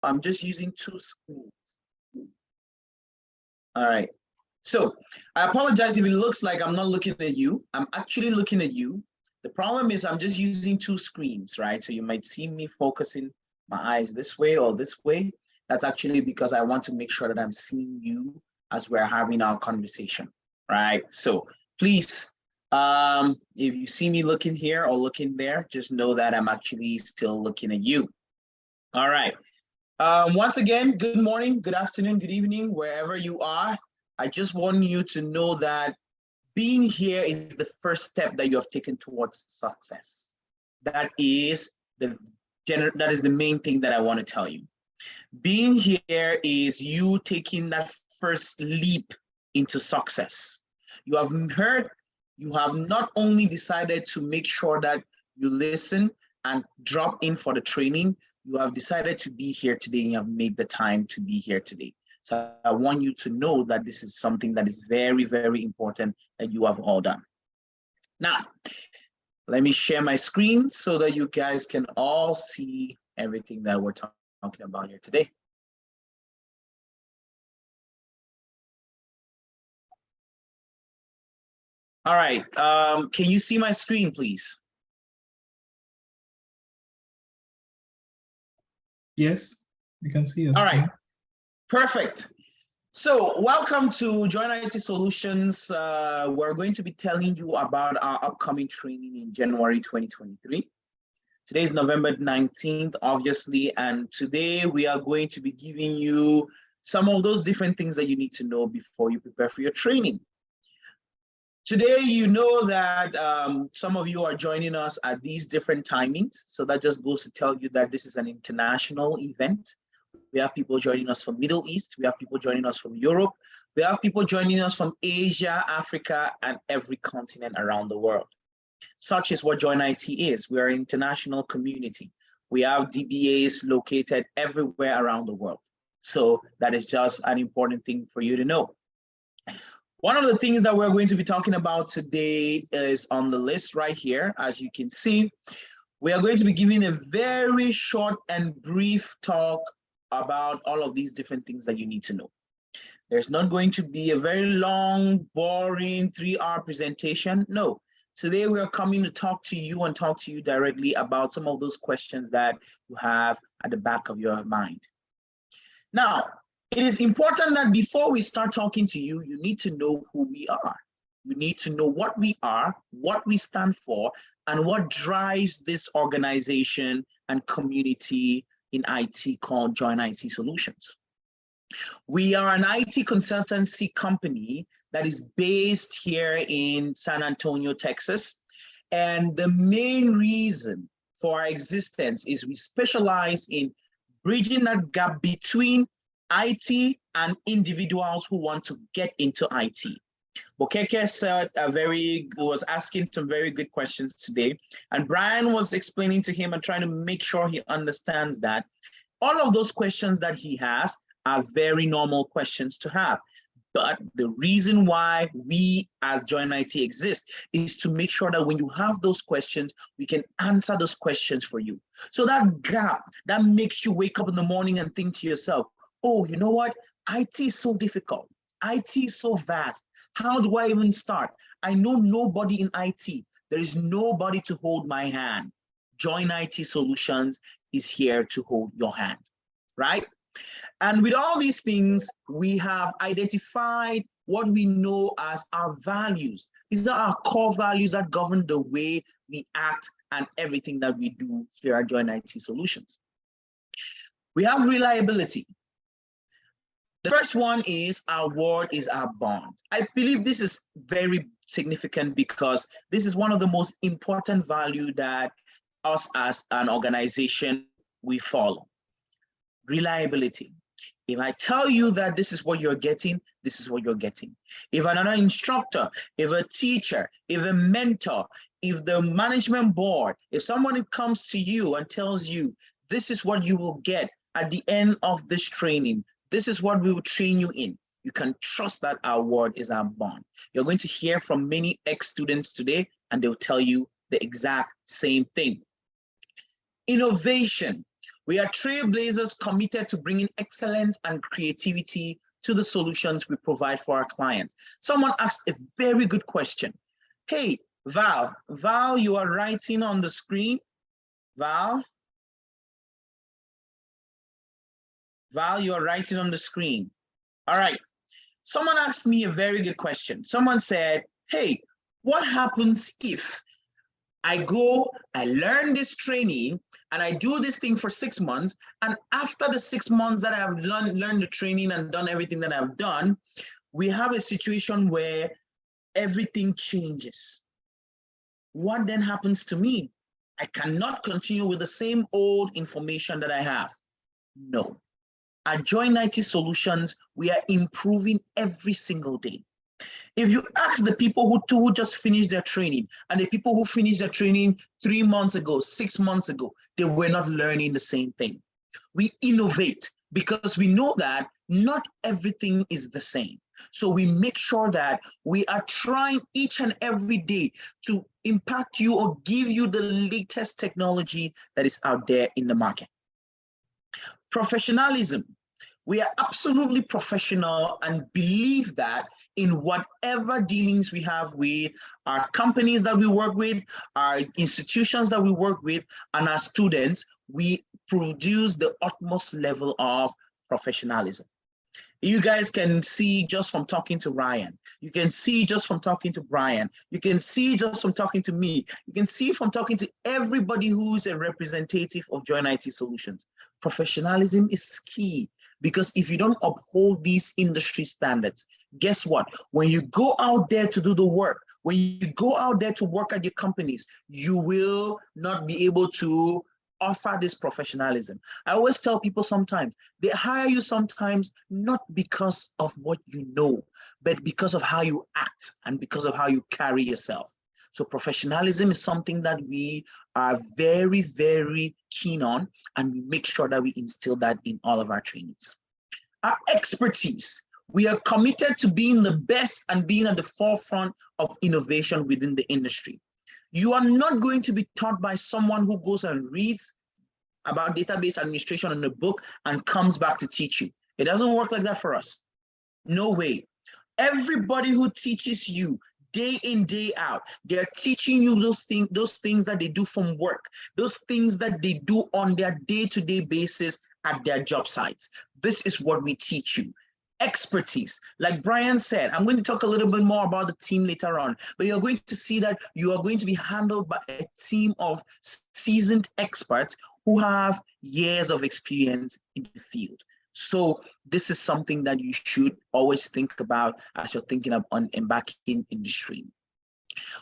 I'm just using two screens. All right. So I apologize if it looks like I'm not looking at you. I'm actually looking at you. The problem is I'm just using two screens, right? So you might see me focusing my eyes this way or this way. That's actually because I want to make sure that I'm seeing you as we're having our conversation, right? So please, if you see me looking here or looking there, just know that I'm actually still looking at you. All right. Once again, good morning, good afternoon, good evening, wherever you are. I just want you to know that being here is the first step that you have taken towards success. That is the main thing that I want to tell you. Being here is you taking that first leap into success. You have not only decided to make sure that you listen and drop in for the training, you have decided to be here today and you have made the time to be here today. So I want you to know that this is something that is very, very important that you have all done. Now, let me share my screen so that you guys can all see everything that we're talking about here today. All right, can you see my screen, please? Yes, you can see us. All right, perfect. So welcome to JoinIT Solutions. We're going to be telling you about our upcoming training in January 2023. Today is November 19th, obviously, and today we are going to be giving you some of those different things that you need to know before you prepare for your training. Today, you know that some of you are joining us at these different timings. So that just goes to tell you that this is an international event. We have people joining us from Middle East. We have people joining us from Europe. We have people joining us from Asia, Africa, and every continent around the world. Such is what JoinIT is. We are an international community. We have DBAs located everywhere around the world. So that is just an important thing for you to know. One of the things that we're going to be talking about today is on the list right here. As you can see, we are going to be giving a very short and brief talk about all of these different things that you need to know. There's not going to be a very long, boring 3-hour presentation. No, today we are coming to talk to you and talk to you directly about some of those questions that you have at the back of your mind. Now, it is important that before we start talking to you, you need to know who we are. You need to know what we are, what we stand for, and what drives this organization and community in IT called JoinIT Solutions. We are an IT consultancy company that is based here in San Antonio, Texas. And the main reason for our existence is we specialize in bridging that gap between IT and individuals who want to get into IT. Bokeke said was asking some very good questions today, and Brian was explaining to him and trying to make sure he understands that all of those questions that he has are very normal questions to have. But the reason why we as JoinIT exist is to make sure that when you have those questions, we can answer those questions for you. So that gap that makes you wake up in the morning and think to yourself, oh, you know what? IT is so difficult. IT is so vast. How do I even start? I know nobody in IT. There is nobody to hold my hand. JoinIT Solutions is here to hold your hand, right? And with all these things, we have identified what we know as our values. These are our core values that govern the way we act and everything that we do here at JoinIT Solutions. We have reliability. The first one is our word is our bond. I believe this is very significant because this is one of the most important values that us as an organization we follow. Reliability. If I tell you that this is what you're getting, this is what you're getting. If another instructor, if a teacher, if a mentor, if the management board, if someone comes to you and tells you, this is what you will get at the end of this training, this is what we will train you in, you can trust that our word is our bond. You're going to hear from many ex-students today, and they'll tell you the exact same thing. Innovation. We are trailblazers committed to bringing excellence and creativity to the solutions we provide for our clients. Someone asked a very good question. Hey, Val, you are writing on the screen. Val, you are writing on the screen. All right. Someone asked me a very good question. Someone said, hey, what happens if I learn this training, and I do this thing for 6 months, and after the 6 months that I have learned the training and done everything that I've done, we have a situation where everything changes. What then happens to me? I cannot continue with the same old information that I have. No. At JoinIT Solutions, we are improving every single day. If you ask the people who just finished their training and the people who finished their training 3 months ago, 6 months ago, they were not learning the same thing. We innovate because we know that not everything is the same. So we make sure that we are trying each and every day to impact you or give you the latest technology that is out there in the market. Professionalism. We are absolutely professional and believe that in whatever dealings we have with our companies that we work with, our institutions that we work with, and our students, we produce the utmost level of professionalism. You guys can see just from talking to Ryan. You can see just from talking to Brian. You can see just from talking to me. You can see from talking to everybody who's a representative of JoinIT Solutions. Professionalism is key. Because if you don't uphold these industry standards, guess what? When you go out there to do the work, when you go out there to work at your companies, you will not be able to offer this professionalism. I always tell people sometimes, they hire you sometimes not because of what you know, but because of how you act and because of how you carry yourself. So professionalism is something that we are very, very keen on, and we make sure that we instill that in all of our trainings. Our expertise. We are committed to being the best and being at the forefront of innovation within the industry. You are not going to be taught by someone who goes and reads about database administration in a book and comes back to teach you. It doesn't work like that for us. No way. Everybody who teaches you day in, day out, they're teaching you those things that they do from work, those things that they do on their day-to-day basis at their job sites. This is what we teach you. Expertise. Like Brian said, I'm going to talk a little bit more about the team later on, but you're going to see that you are going to be handled by a team of seasoned experts who have years of experience in the field. So this is something that you should always think about as you're thinking of embarking in the stream.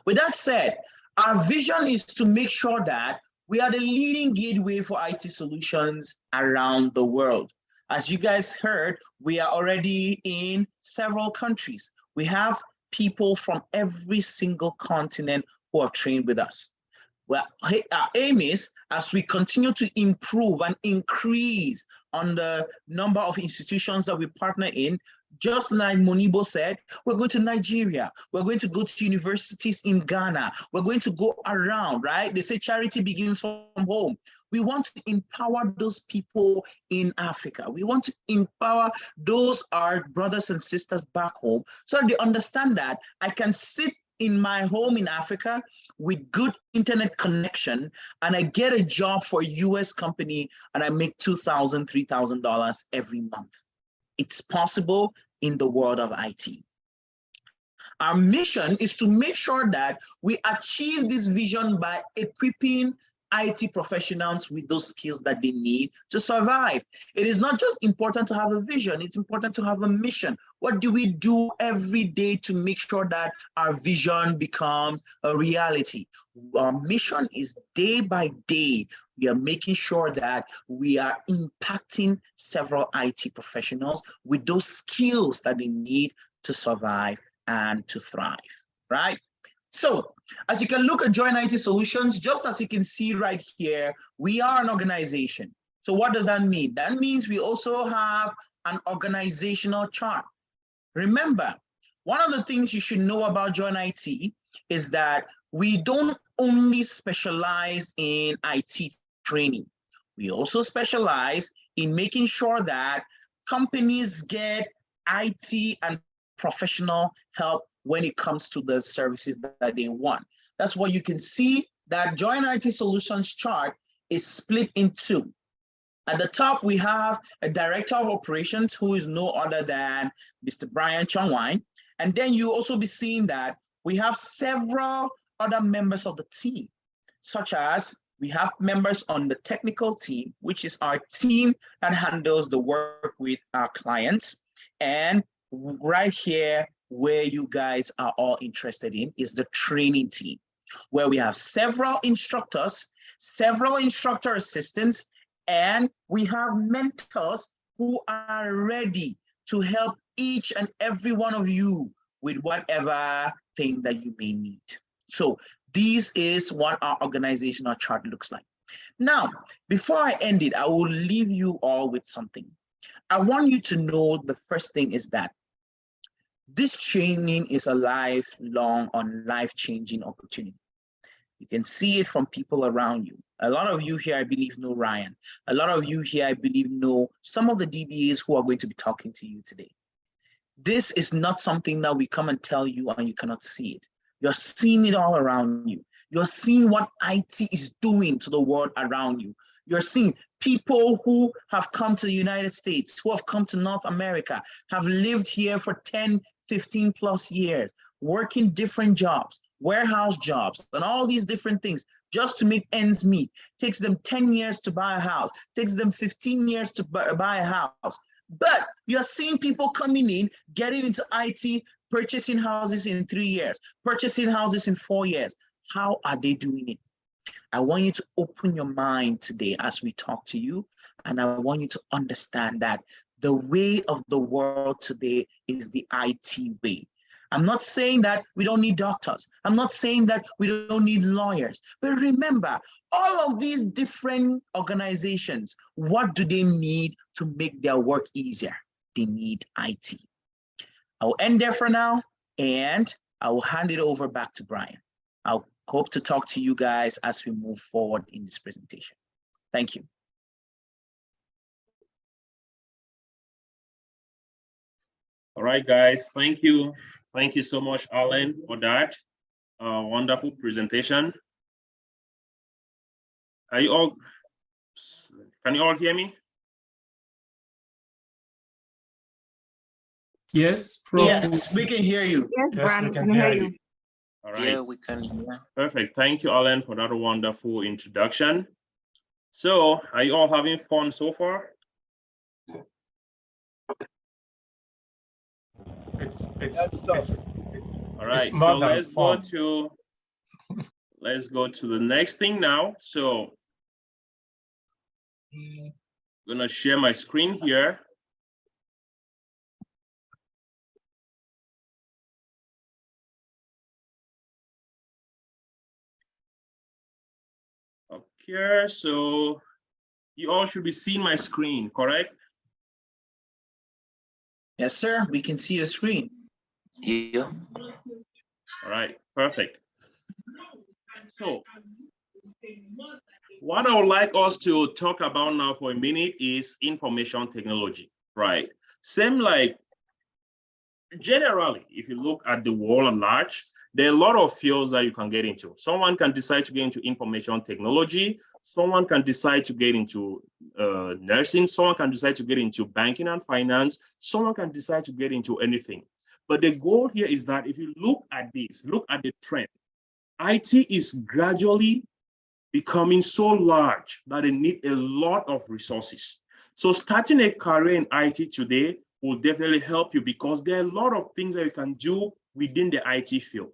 With that said, our vision is to make sure that we are the leading gateway for IT solutions around the world. As you guys heard, we are already in several countries. We have people from every single continent who have trained with us. Well, our aim is, as we continue to improve and increase on the number of institutions that we partner in, just like Monibo said, we're going to Nigeria, we're going to go to universities in Ghana, we're going to go around, right? They say charity begins from home. We want to empower those people in Africa. We want to empower those our brothers and sisters back home so that they understand that I can sit in my home in Africa with good internet connection and I get a job for a US company and I make $2,000, $3,000 every month. It's possible in the world of IT. Our mission is to make sure that we achieve this vision by equipping IT professionals with those skills that they need to survive. It is not just important to have a vision, it's important to have a mission. What do we do every day to make sure that our vision becomes a reality? Our mission is day by day, we are making sure that we are impacting several IT professionals with those skills that they need to survive and to thrive, right? So as you can look at JoinIT Solutions, just as you can see right here, we are an organization. So what does that mean? That means we also have an organizational chart. Remember, one of the things you should know about JoinIT is that we don't only specialize in IT training. We also specialize in making sure that companies get IT and professional help when it comes to the services that they want. That's what you can see. That JoinIT Solutions chart is split in two. At the top, we have a director of operations who is no other than Mr. Brian Chongwine. And then you also be seeing that we have several other members of the team, such as we have members on the technical team, which is our team that handles the work with our clients. And right here, where you guys are all interested in, is the training team, where we have several instructors, several instructor assistants, and we have mentors who are ready to help each and every one of you with whatever thing that you may need. So this is what our organizational chart looks like. Now, before I end it, I will leave you all with something. I want you to know the first thing is that this training is a lifelong and life-changing opportunity. You can see it from people around you. A lot of you here, I believe, know Ryan. A lot of you here, I believe, know some of the DBAs who are going to be talking to you today. This is not something that we come and tell you and you cannot see it. You're seeing it all around you. You're seeing what IT is doing to the world around you. You're seeing people who have come to the United States, who have come to North America, have lived here for 10, 15 plus years, working different jobs, warehouse jobs, and all these different things just to make ends meet. Takes them 10 years to buy a house, takes them 15 years to buy a house. But you're seeing people coming in, getting into IT, purchasing houses in 3 years, purchasing houses in 4 years. How are they doing it? I want you to open your mind today as we talk to you, and I want you to understand that the way of the world today is the IT way. I'm not saying that we don't need doctors. I'm not saying that we don't need lawyers. But remember, all of these different organizations, what do they need to make their work easier? They need IT. I'll end there for now, and I will hand it over back to Brian. I'll hope to talk to you guys as we move forward in this presentation. Thank you. All right, guys, thank you. Thank you so much, Alan, for that wonderful presentation. Are you all, can you all hear me? Yes, yes, we can hear you. Yes, yes, Brian, we can hear you. All right. Yeah, we can hear. Perfect. Thank you, Alan, for that wonderful introduction. So, are you all having fun so far? It's all right. it's So let's go to the next thing now. So, I'm gonna share my screen here. Okay, so you all should be seeing my screen, correct? Yes, sir. We can see the screen. Yeah. All right, perfect. So, what I would like us to talk about now for a minute is information technology, right? Same like, generally, if you look at the world at large, there are a lot of fields that you can get into. Someone can decide to get into information technology. Someone can decide to get into nursing. Someone can decide to get into banking and finance. Someone can decide to get into anything. But the goal here is that if you look at this, look at the trend, IT is gradually becoming so large that they need a lot of resources. So starting a career in IT today will definitely help you because there are a lot of things that you can do within the IT field.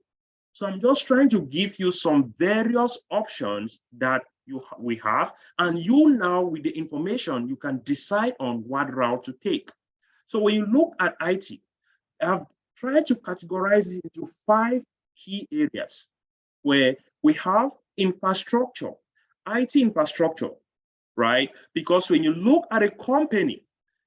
So I'm just trying to give you some various options that we have, and you now with the information, you can decide on what route to take. So when you look at IT, I've tried to categorize it into 5 key areas where we have infrastructure, IT infrastructure, right? Because when you look at a company,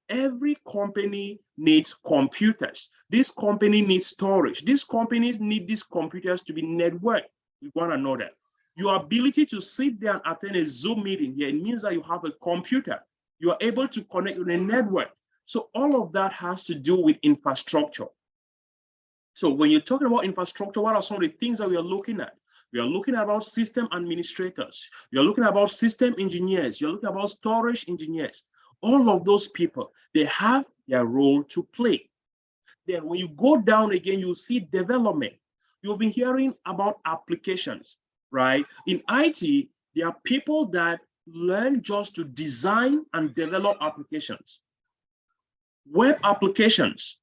every company needs computers. This company needs storage. These companies need these computers to be networked with one another. Your ability to sit there and attend a Zoom meeting here, it means that you have a computer. You are able to connect with a network. So all of that has to do with infrastructure. So when you're talking about infrastructure, what are some of the things that we are looking at? We are looking about system administrators. You're looking about system engineers. You're looking about storage engineers. All of those people, they have their role to play. Then when you go down again, you'll see development. You've been hearing about applications, right? In IT, there are people that learn just to design and develop applications. Web applications,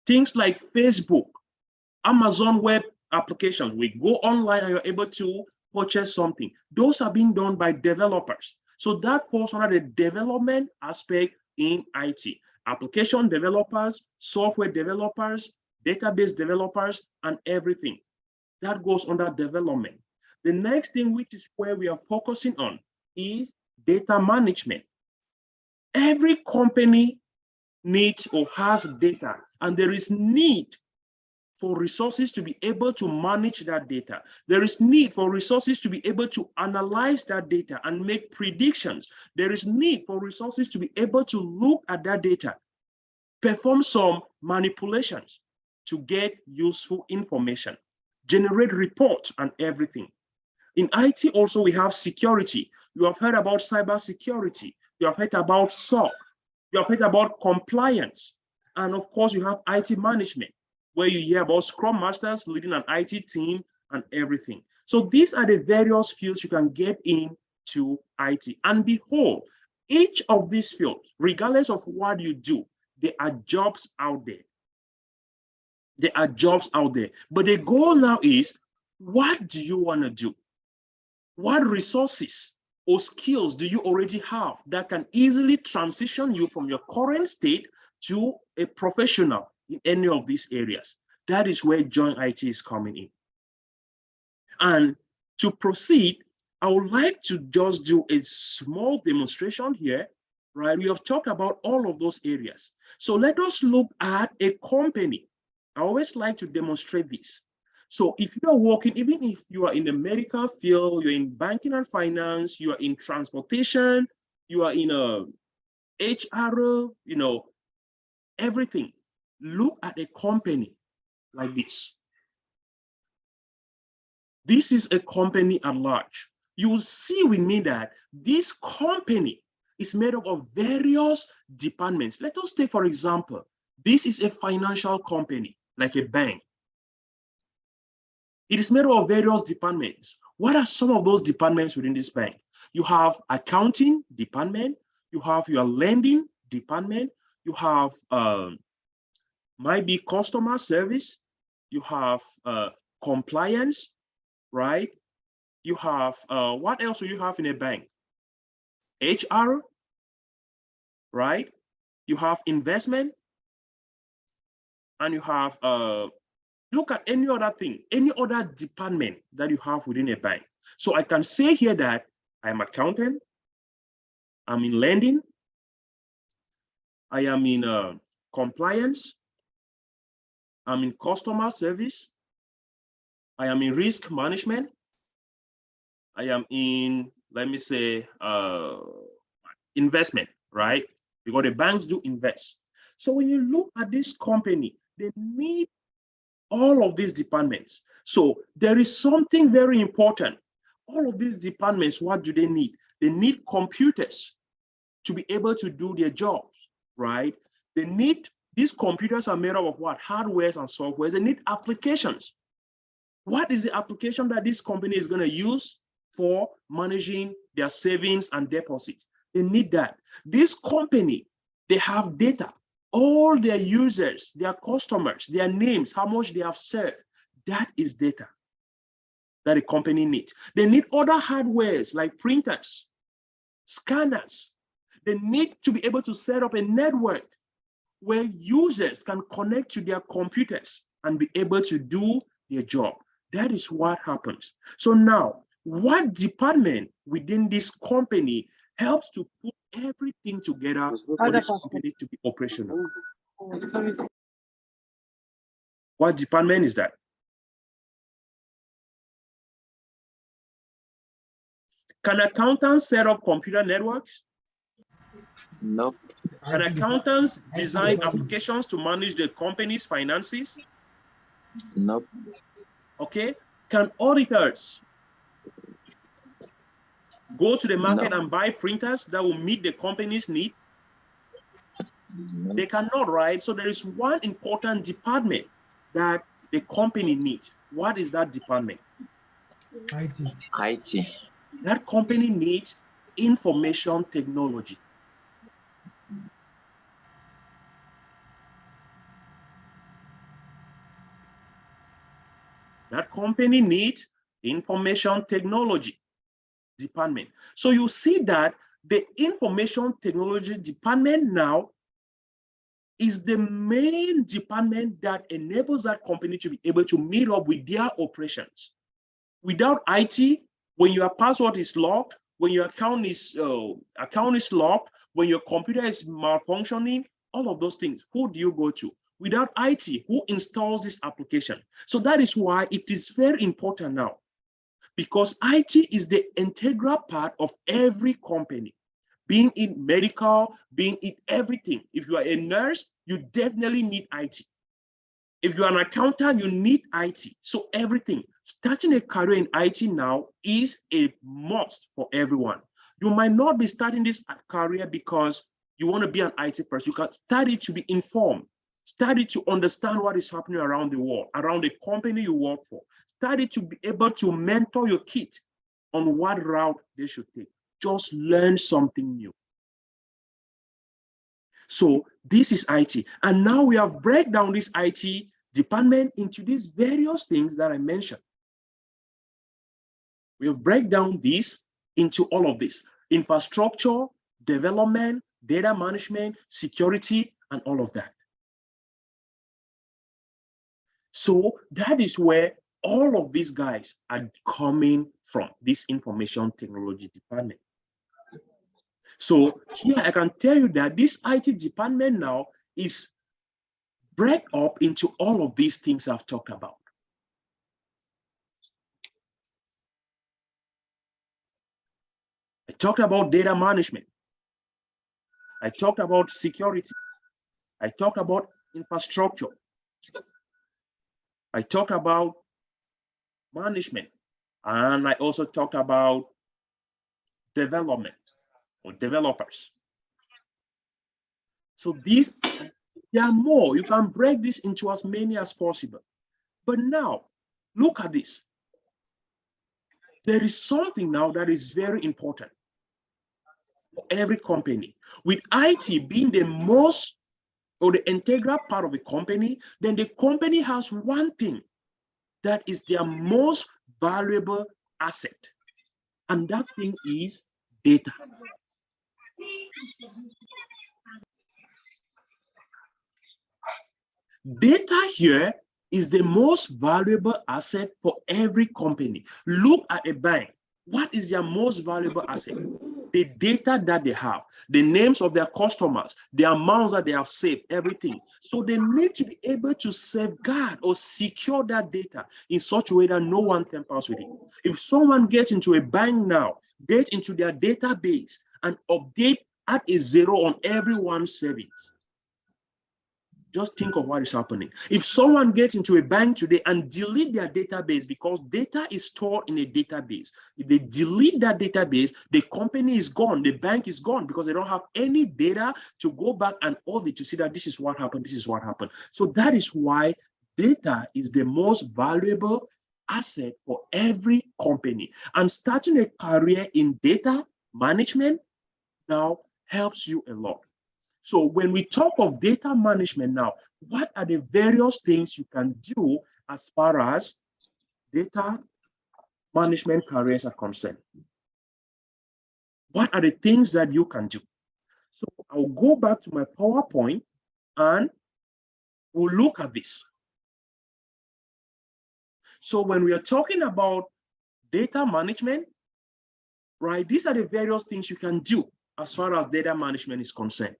things like Facebook, Amazon web applications. We go online and you're able to purchase something. Those are being done by developers. So that falls under the development aspect in IT. Application developers, software developers, database developers, and everything. That goes under development. The next thing, which is where we are focusing on, is data management. Every company needs or has data, and there is need for resources to be able to manage that data. There is need for resources to be able to analyze that data and make predictions. There is need for resources to be able to look at that data, perform some manipulations to get useful information, generate reports and everything. In IT also, we have security. You have heard about cybersecurity. You have heard about SOC. You have heard about compliance. And of course, you have IT management, where you hear about Scrum Masters leading an IT team and everything. So these are the various fields you can get into IT. And behold, each of these fields, regardless of what you do, there are jobs out there. There are jobs out there. But the goal now is, what do you want to do? What resources or skills do you already have that can easily transition you from your current state to a professional in any of these areas? That is where JoinIT is coming in. And to proceed, I would like to just do a small demonstration here, right? We have talked about all of those areas. So let us look at a company. I always like to demonstrate this. So if you are working, even if you are in the medical field, you're in banking and finance, you are in transportation, you are in a HR, everything. Look at a company like this. This is a company at large. You will see with me that this company is made up of various departments. Let us take, for example, this is a financial company, like a bank. It is made up of various departments. What are some of those departments within this bank? You have accounting department, you have your lending department, you have might be customer service, you have compliance, right? You have, what else do you have in a bank? HR, right? You have investment, and you have, look at any other thing, any other department that you have within a bank. So I can say here that I'm accountant, I'm in lending, I am in compliance, I'm in customer service, I am in risk management, I am in, let me say, investment, right? Because the banks do invest. So when you look at this company, they need all of these departments. So there is something very important. All of these departments, what do they need? They need computers to be able to do their jobs, right? They need, these computers are made up of what? Hardware and software. They need applications. What is the application that this company is going to use for managing their savings and deposits? They need that. This company, they have data. All their users, their customers, their names, how much they have served, that is data that a company needs. They need other hardwares like printers, scanners. They need to be able to set up a network where users can connect to their computers and be able to do their job. That is what happens. So now, what department within this company helps to put everything together for this company to be operational? What department is that? Can accountants set up computer networks? Nope. Can accountants design applications to manage the company's finances? Nope. Okay. Can auditors go to the market No. and buy printers that will meet the company's need? Nope. They cannot, right? So there is one important department that the company needs. What is that department? IT. That company needs information technology. That company needs information technology department. So you see that the information technology department now is the main department that enables that company to be able to meet up with their operations. Without IT, when your password is locked, when your account is locked, when your computer is malfunctioning, all of those things, who do you go to? Without IT, who installs this application? So that is why it is very important now, because IT is the integral part of every company, being in medical, being in everything. If you are a nurse, you definitely need IT. If you're an accountant, you need IT. So everything, starting a career in IT now is a must for everyone. You might not be starting this career because you want to be an IT person. You can study to be informed, study to understand what is happening around the world, around the company you work for, study to be able to mentor your kids on what route they should take. Just learn something new. So this is IT. And now we have break down this IT department into these various things that I mentioned. We have break down this into all of this: infrastructure, development, data management, security, and all of that. So that is where all of these guys are coming from, this information technology department. So here I can tell you that this IT department now is break up into all of these things I've talked about. I talked about data management. I talked about security. I talked about infrastructure. I talked about management. And I also talked about development or developers. So these, there are more. You can break this into as many as possible. But now, look at this. There is something now that is very important for every company. With IT being the most or the integral part of a company, then the company has one thing that is their most valuable asset. And that thing is data. Data here is the most valuable asset for every company. Look at a bank. What is their most valuable asset? The data that they have, the names of their customers, the amounts that they have saved, everything. So they need to be able to safeguard or secure that data in such a way that no one tampers with it. If someone gets into a bank now, get into their database and update at a zero on everyone's savings, just think of what is happening. If someone gets into a bank today and delete their database, because data is stored in a database, if they delete that database, the company is gone, the bank is gone, because they don't have any data to go back and audit to see that this is what happened, this is what happened. So that is why data is the most valuable asset for every company. And starting a career in data management now helps you a lot. So when we talk of data management now, what are the various things you can do as far as data management careers are concerned? What are the things that you can do? So I'll go back to my PowerPoint and we'll look at this. So when we are talking about data management, right, these are the various things you can do as far as data management is concerned.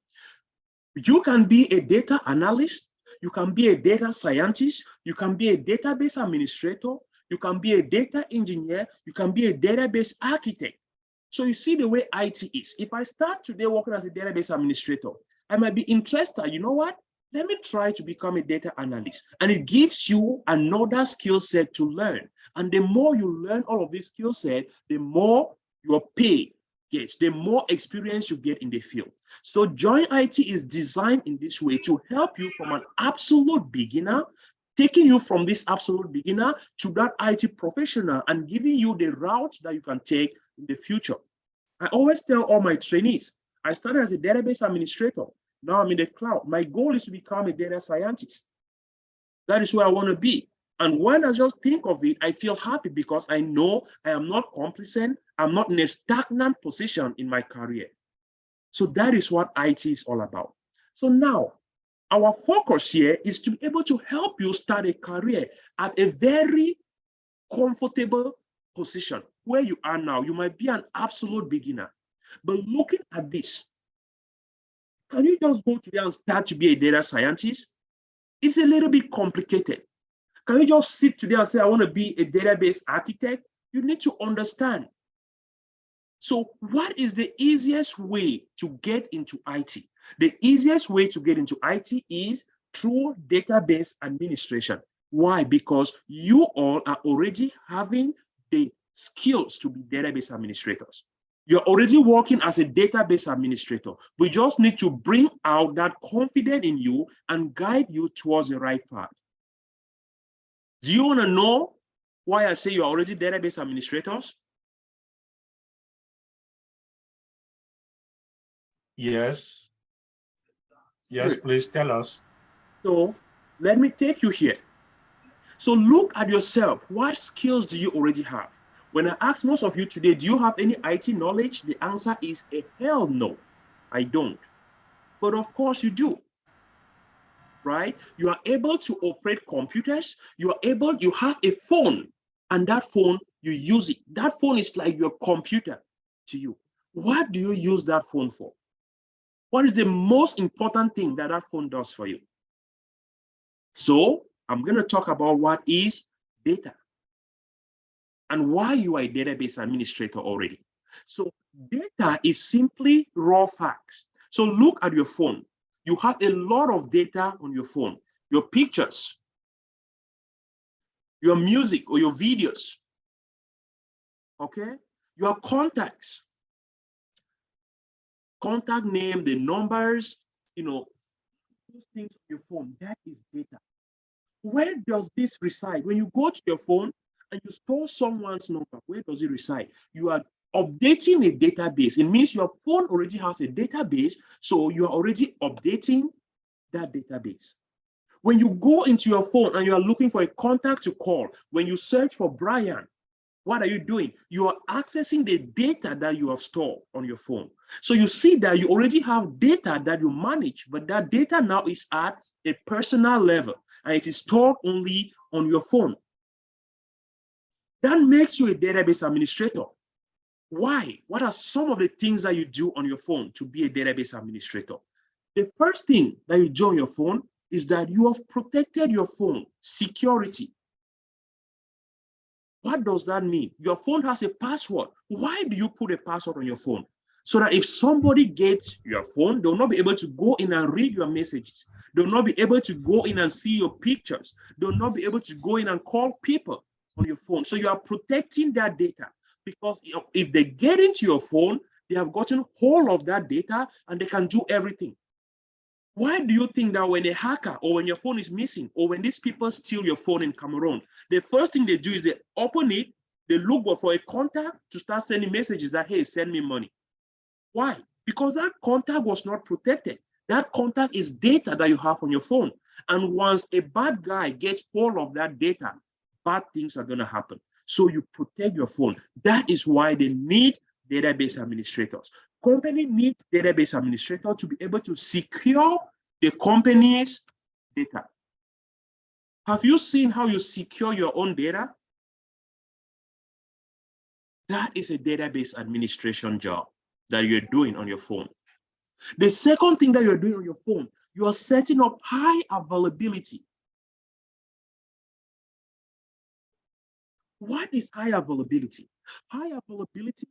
You can be a data analyst, you can be a data scientist, you can be a database administrator, you can be a data engineer, you can be a database architect. So you see the way IT is. If I start today working as a database administrator, I might be interested, you know what? Let me try to become a data analyst. And it gives you another skill set to learn. And the more you learn all of this skill set, the more your pay gets, the more experience you get in the field. So JoinIT is designed in this way to help you from an absolute beginner, taking you from this absolute beginner to that IT professional and giving you the route that you can take in the future. I always tell all my trainees, I started as a database administrator. Now I'm in the cloud. My goal is to become a data scientist. That is where I want to be. And when I just think of it, I feel happy because I know I am not complacent. I'm not in a stagnant position in my career. So that is what IT is all about. So now, our focus here is to be able to help you start a career at a very comfortable position. Where you are now, you might be an absolute beginner. But looking at this, can you just go today and start to be a data scientist? It's a little bit complicated. Can you just sit today and say, I want to be a database architect? You need to understand. So what is the easiest way to get into IT? The easiest way to get into IT is through database administration. Why? Because you all are already having the skills to be database administrators. You're already working as a database administrator. We just need to bring out that confidence in you and guide you towards the right path. Do you want to know why I say you're already database administrators? Yes. Yes, Good. please tell us. So let me take you here. So look at yourself. What skills do you already have? When I ask most of you today, do you have any IT knowledge? The answer is a hell no, I don't. But of course you do, right? You are able to operate computers. You have a phone, and that phone, you use it. That phone is like your computer to you. What do you use that phone for? What is the most important thing that that phone does for you? So I'm going to talk about what is data and why you are a database administrator already. So data is simply raw facts. So look at your phone. You have a lot of data on your phone, your pictures, your music or your videos, okay? Your contacts, contact name, the numbers, those things on your phone, that is data. Where does this reside? When you go to your phone and you store someone's number, where does it reside? You are updating a database. It means your phone already has a database, so you are already updating that database. When you go into your phone and you are looking for a contact to call, when you search for Brian, what are you doing? You are accessing the data that you have stored on your phone. So you see that you already have data that you manage, but that data now is at a personal level and it is stored only on your phone. That makes you a database administrator. Why? What are some of the things that you do on your phone to be a database administrator? The first thing that you do on your phone is that you have protected your phone, security. What does that mean? Your phone has a password. Why do you put a password on your phone? So that if somebody gets your phone, they'll not be able to go in and read your messages. They'll not be able to go in and see your pictures. They'll not be able to go in and call people on your phone. So you are protecting that data, because if they get into your phone, they have gotten hold of that data and they can do everything. Why do you think that when a hacker or when your phone is missing or when these people steal your phone in Cameroon, the first thing they do is they open it, they look for a contact to start sending messages that, hey, send me money. Why? Because that contact was not protected. That contact is data that you have on your phone. And once a bad guy gets hold of that data, bad things are going to happen. So you protect your phone. That is why they need database administrators. Company need database administrator to be able to secure the company's data. Have you seen how you secure your own data? That is a database administration job that you're doing on your phone. The second thing that you're doing on your phone, you are setting up high availability. What is high availability? High availability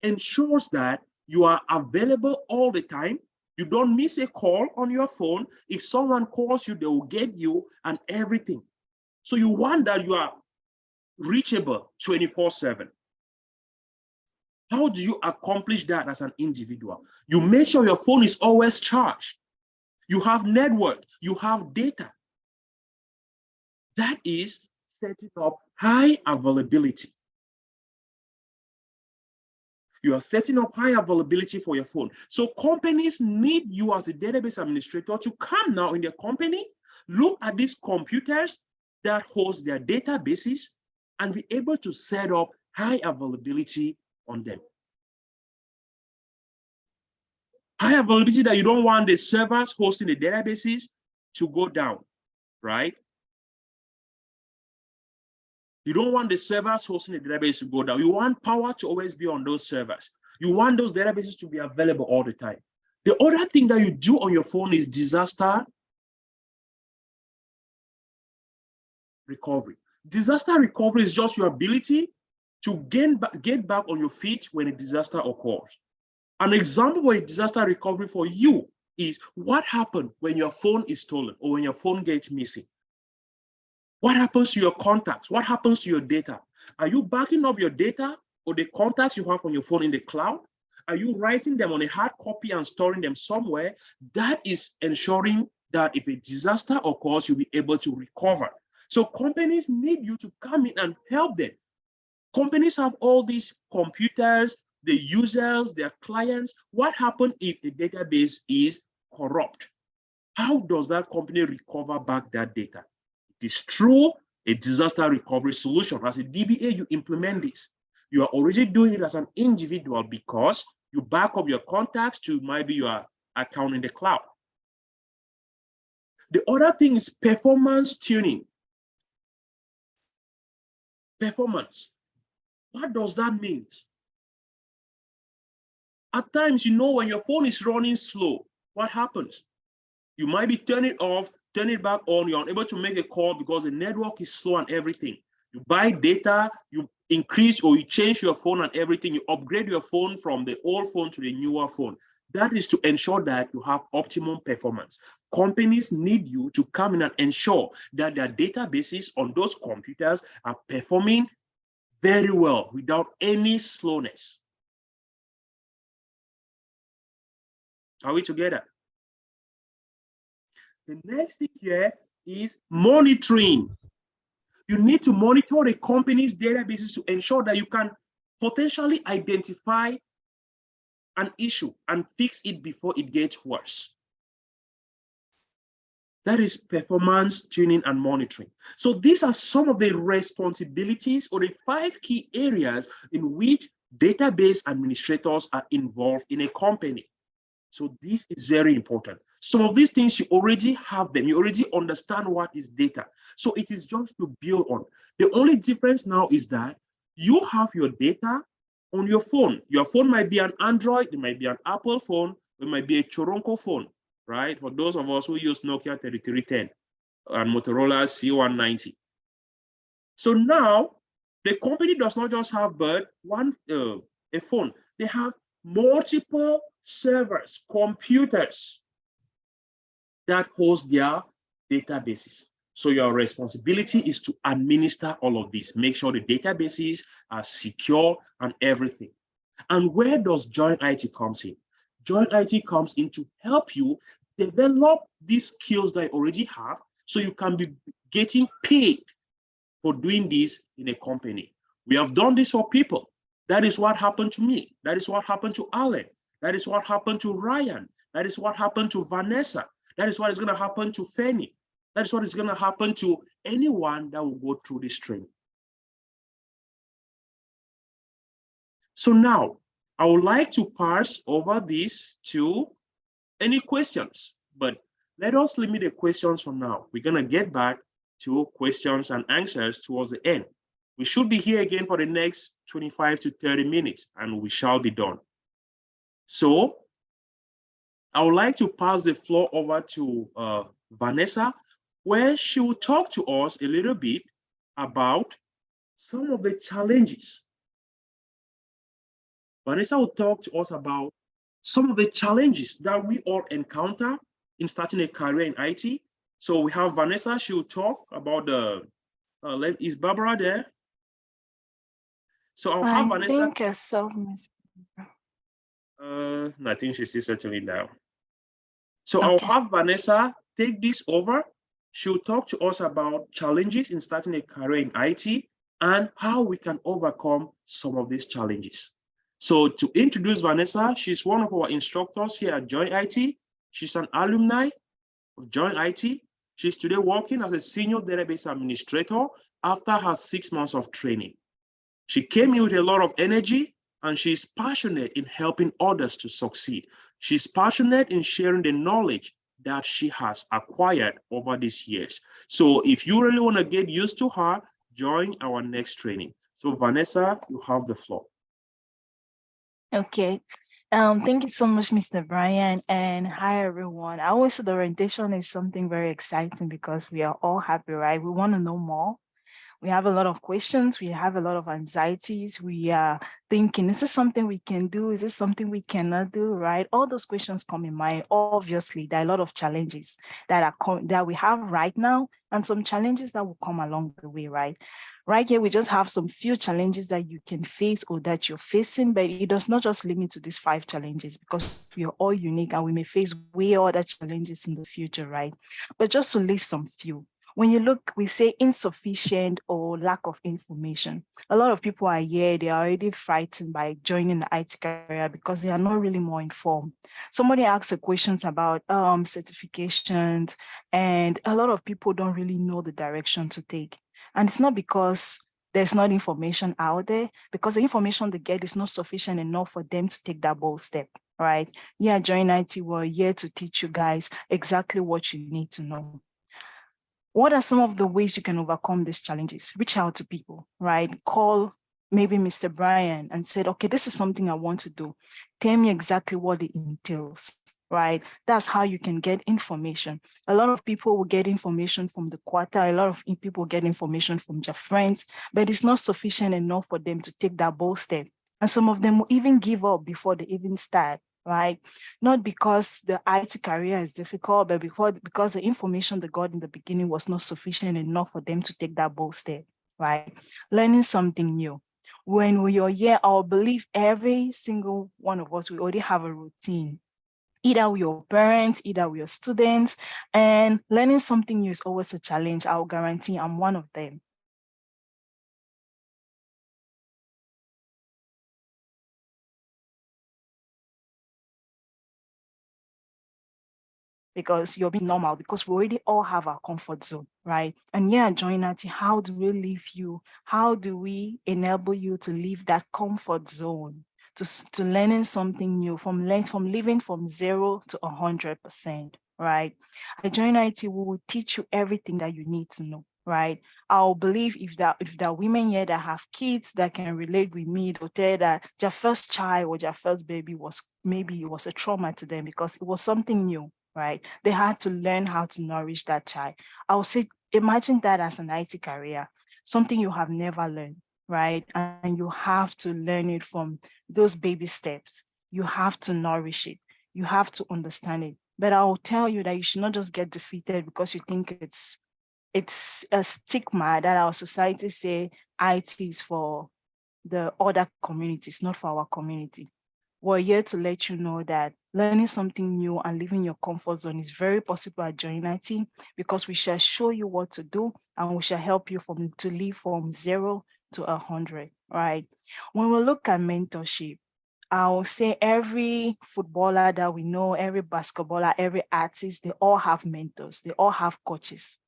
ensures that you are available all the time. You don't miss a call on your phone. If someone calls you, they will get you and everything. So you want that you are reachable 24/7. How do you accomplish that as an individual? You make sure your phone is always charged. You have network, you have data. That is setting up high availability. You are setting up high availability for your phone. So companies need you as a database administrator to come now in their company, look at these computers that host their databases and be able to set up high availability on them. High availability that you don't want the servers hosting the databases to go down, right? You don't want the servers hosting the database to go down. You want power to always be on those servers. You want those databases to be available all the time. The other thing that you do on your phone is disaster recovery. Disaster recovery is just your ability to get back on your feet when a disaster occurs. An example of a disaster recovery for you is what happened when your phone is stolen or when your phone gets missing. What happens to your contacts? What happens to your data? Are you backing up your data or the contacts you have on your phone in the cloud? Are you writing them on a hard copy and storing them somewhere? That is ensuring that if a disaster occurs, you'll be able to recover. So companies need you to come in and help them. Companies have all these computers, the users, their clients. What happens if the database is corrupt? How does that company recover back that data? It is through a disaster recovery solution. As a DBA, you implement this. You are already doing it as an individual because you back up your contacts to maybe your account in the cloud. The other thing is performance tuning. Performance. What does that mean? At times, you know, when your phone is running slow, what happens? You might be turning it off, turn it back on, you're unable to make a call because the network is slow and everything. You buy data, you increase or you change your phone and everything, you upgrade your phone from the old phone to the newer phone. That is to ensure that you have optimum performance. Companies need you to come in and ensure that their databases on those computers are performing very well without any slowness. Are we together? The next thing here is monitoring. You need to monitor the company's databases to ensure that you can potentially identify an issue and fix it before it gets worse. That is performance tuning and monitoring. So these are some of the responsibilities or the 5 key areas in which database administrators are involved in a company. So this is very important. Some of these things, you already have them. You already understand what is data. So it is just to build on. The only difference now is that you have your data on your phone. Your phone might be an Android, it might be an Apple phone, it might be a Choronco phone, right? For those of us who use Nokia 3310 and Motorola C190. So now the company does not just have but a phone. They have multiple servers, computers that host their databases. So your responsibility is to administer all of this, make sure the databases are secure and everything. And where does JoinIT comes in? JoinIT comes in to help you develop these skills that you already have so you can be getting paid for doing this in a company. We have done this for people. That is what happened to me. That is what happened to Alan. That is what happened to Ryan. That is what happened to Vanessa. That is what is going to happen to Fanny. That is what is going to happen to anyone that will go through this training. So now, I would like to pass over this to any questions, but let us limit the questions for now. We're going to get back to questions and answers towards the end. We should be here again for the next 25 to 30 minutes, and we shall be done. So I would like to pass the floor over to Vanessa, where she will talk to us a little bit about some of the challenges Vanessa will talk to us about some of the challenges that we all encounter in starting a career in IT. So we have Vanessa, she will talk about the, is Barbara there? So I'll have Vanessa. I think so, Miss. I think she's settling down. So Okay. I'll have Vanessa take this over. She'll talk to us about challenges in starting a career in IT and how we can overcome some of these challenges. So to introduce Vanessa, she's one of our instructors here at JoinIT. She's an alumni of JoinIT. She's today working as a senior database administrator after her 6 months of training. She came in with a lot of energy and she's passionate in helping others to succeed. She's passionate in sharing the knowledge that she has acquired over these years. So if you really want to get used to her, join our next training. So Vanessa, you have the floor. Okay. Thank you so much, Mr. Brian, and hi everyone. I always say the orientation is something very exciting because we are all happy, right? We want to know more. We have a lot of questions. We have a lot of anxieties. We are thinking, is this something we can do? Is this something we cannot do, right? All those questions come in mind. Obviously, there are a lot of challenges that we have right now and some challenges that will come along the way, right? Right here, we just have some few challenges that you can face or that you're facing, but it does not just limit to these 5 challenges because we are all unique and we may face way other challenges in the future, right? But just to list some few. When you look, we say insufficient or lack of information. A lot of people are here, they are already frightened by joining the IT career because they are not really more informed. Somebody asked questions about certifications, and a lot of people don't really know the direction to take. And it's not because there's not information out there, because the information they get is not sufficient enough for them to take that bold step, right? Yeah, JoinIT, we're here to teach you guys exactly what you need to know. What are some of the ways you can overcome these challenges? Reach out to people, right? Call maybe Mr. Brian and said, okay, this is something I want to do. Tell me exactly what it entails, right? That's how you can get information. A lot of people will get information from the quarter. A lot of people get information from their friends, but it's not sufficient enough for them to take that bold step. And some of them will even give up before they even start, right? Not because the IT career is difficult, but because the information they got in the beginning was not sufficient enough for them to take that bold step, right? Learning something new. When we are here, I believe every single one of us, we already have a routine. Either we are parents, either we are students, and learning something new is always a challenge. I'll guarantee I'm one of them. Because you're being normal, because we already all have our comfort zone, right? And yeah, JoinIT, how do we leave you? How do we enable you to leave that comfort zone to learning something new, from living from 0 to 100%, right? At JoinIT, we will teach you everything that you need to know, right? I'll believe if there are women here that have kids that can relate with me, they'll tell that their first child or their first baby was a trauma to them because it was something new, right? They had to learn how to nourish that child. I would say, imagine that as an IT career, something you have never learned, right? And you have to learn it from those baby steps. You have to nourish it. You have to understand it. But I will tell you that you should not just get defeated because you think it's a stigma that our society say IT is for the other communities, not for our community. We're here to let you know that learning something new and leaving your comfort zone is very possible at JoinIT, because we shall show you what to do and we shall help you to live from 0 to 100, right? When we look at mentorship, I will say every footballer that we know, every basketballer, every artist, they all have mentors, they all have coaches.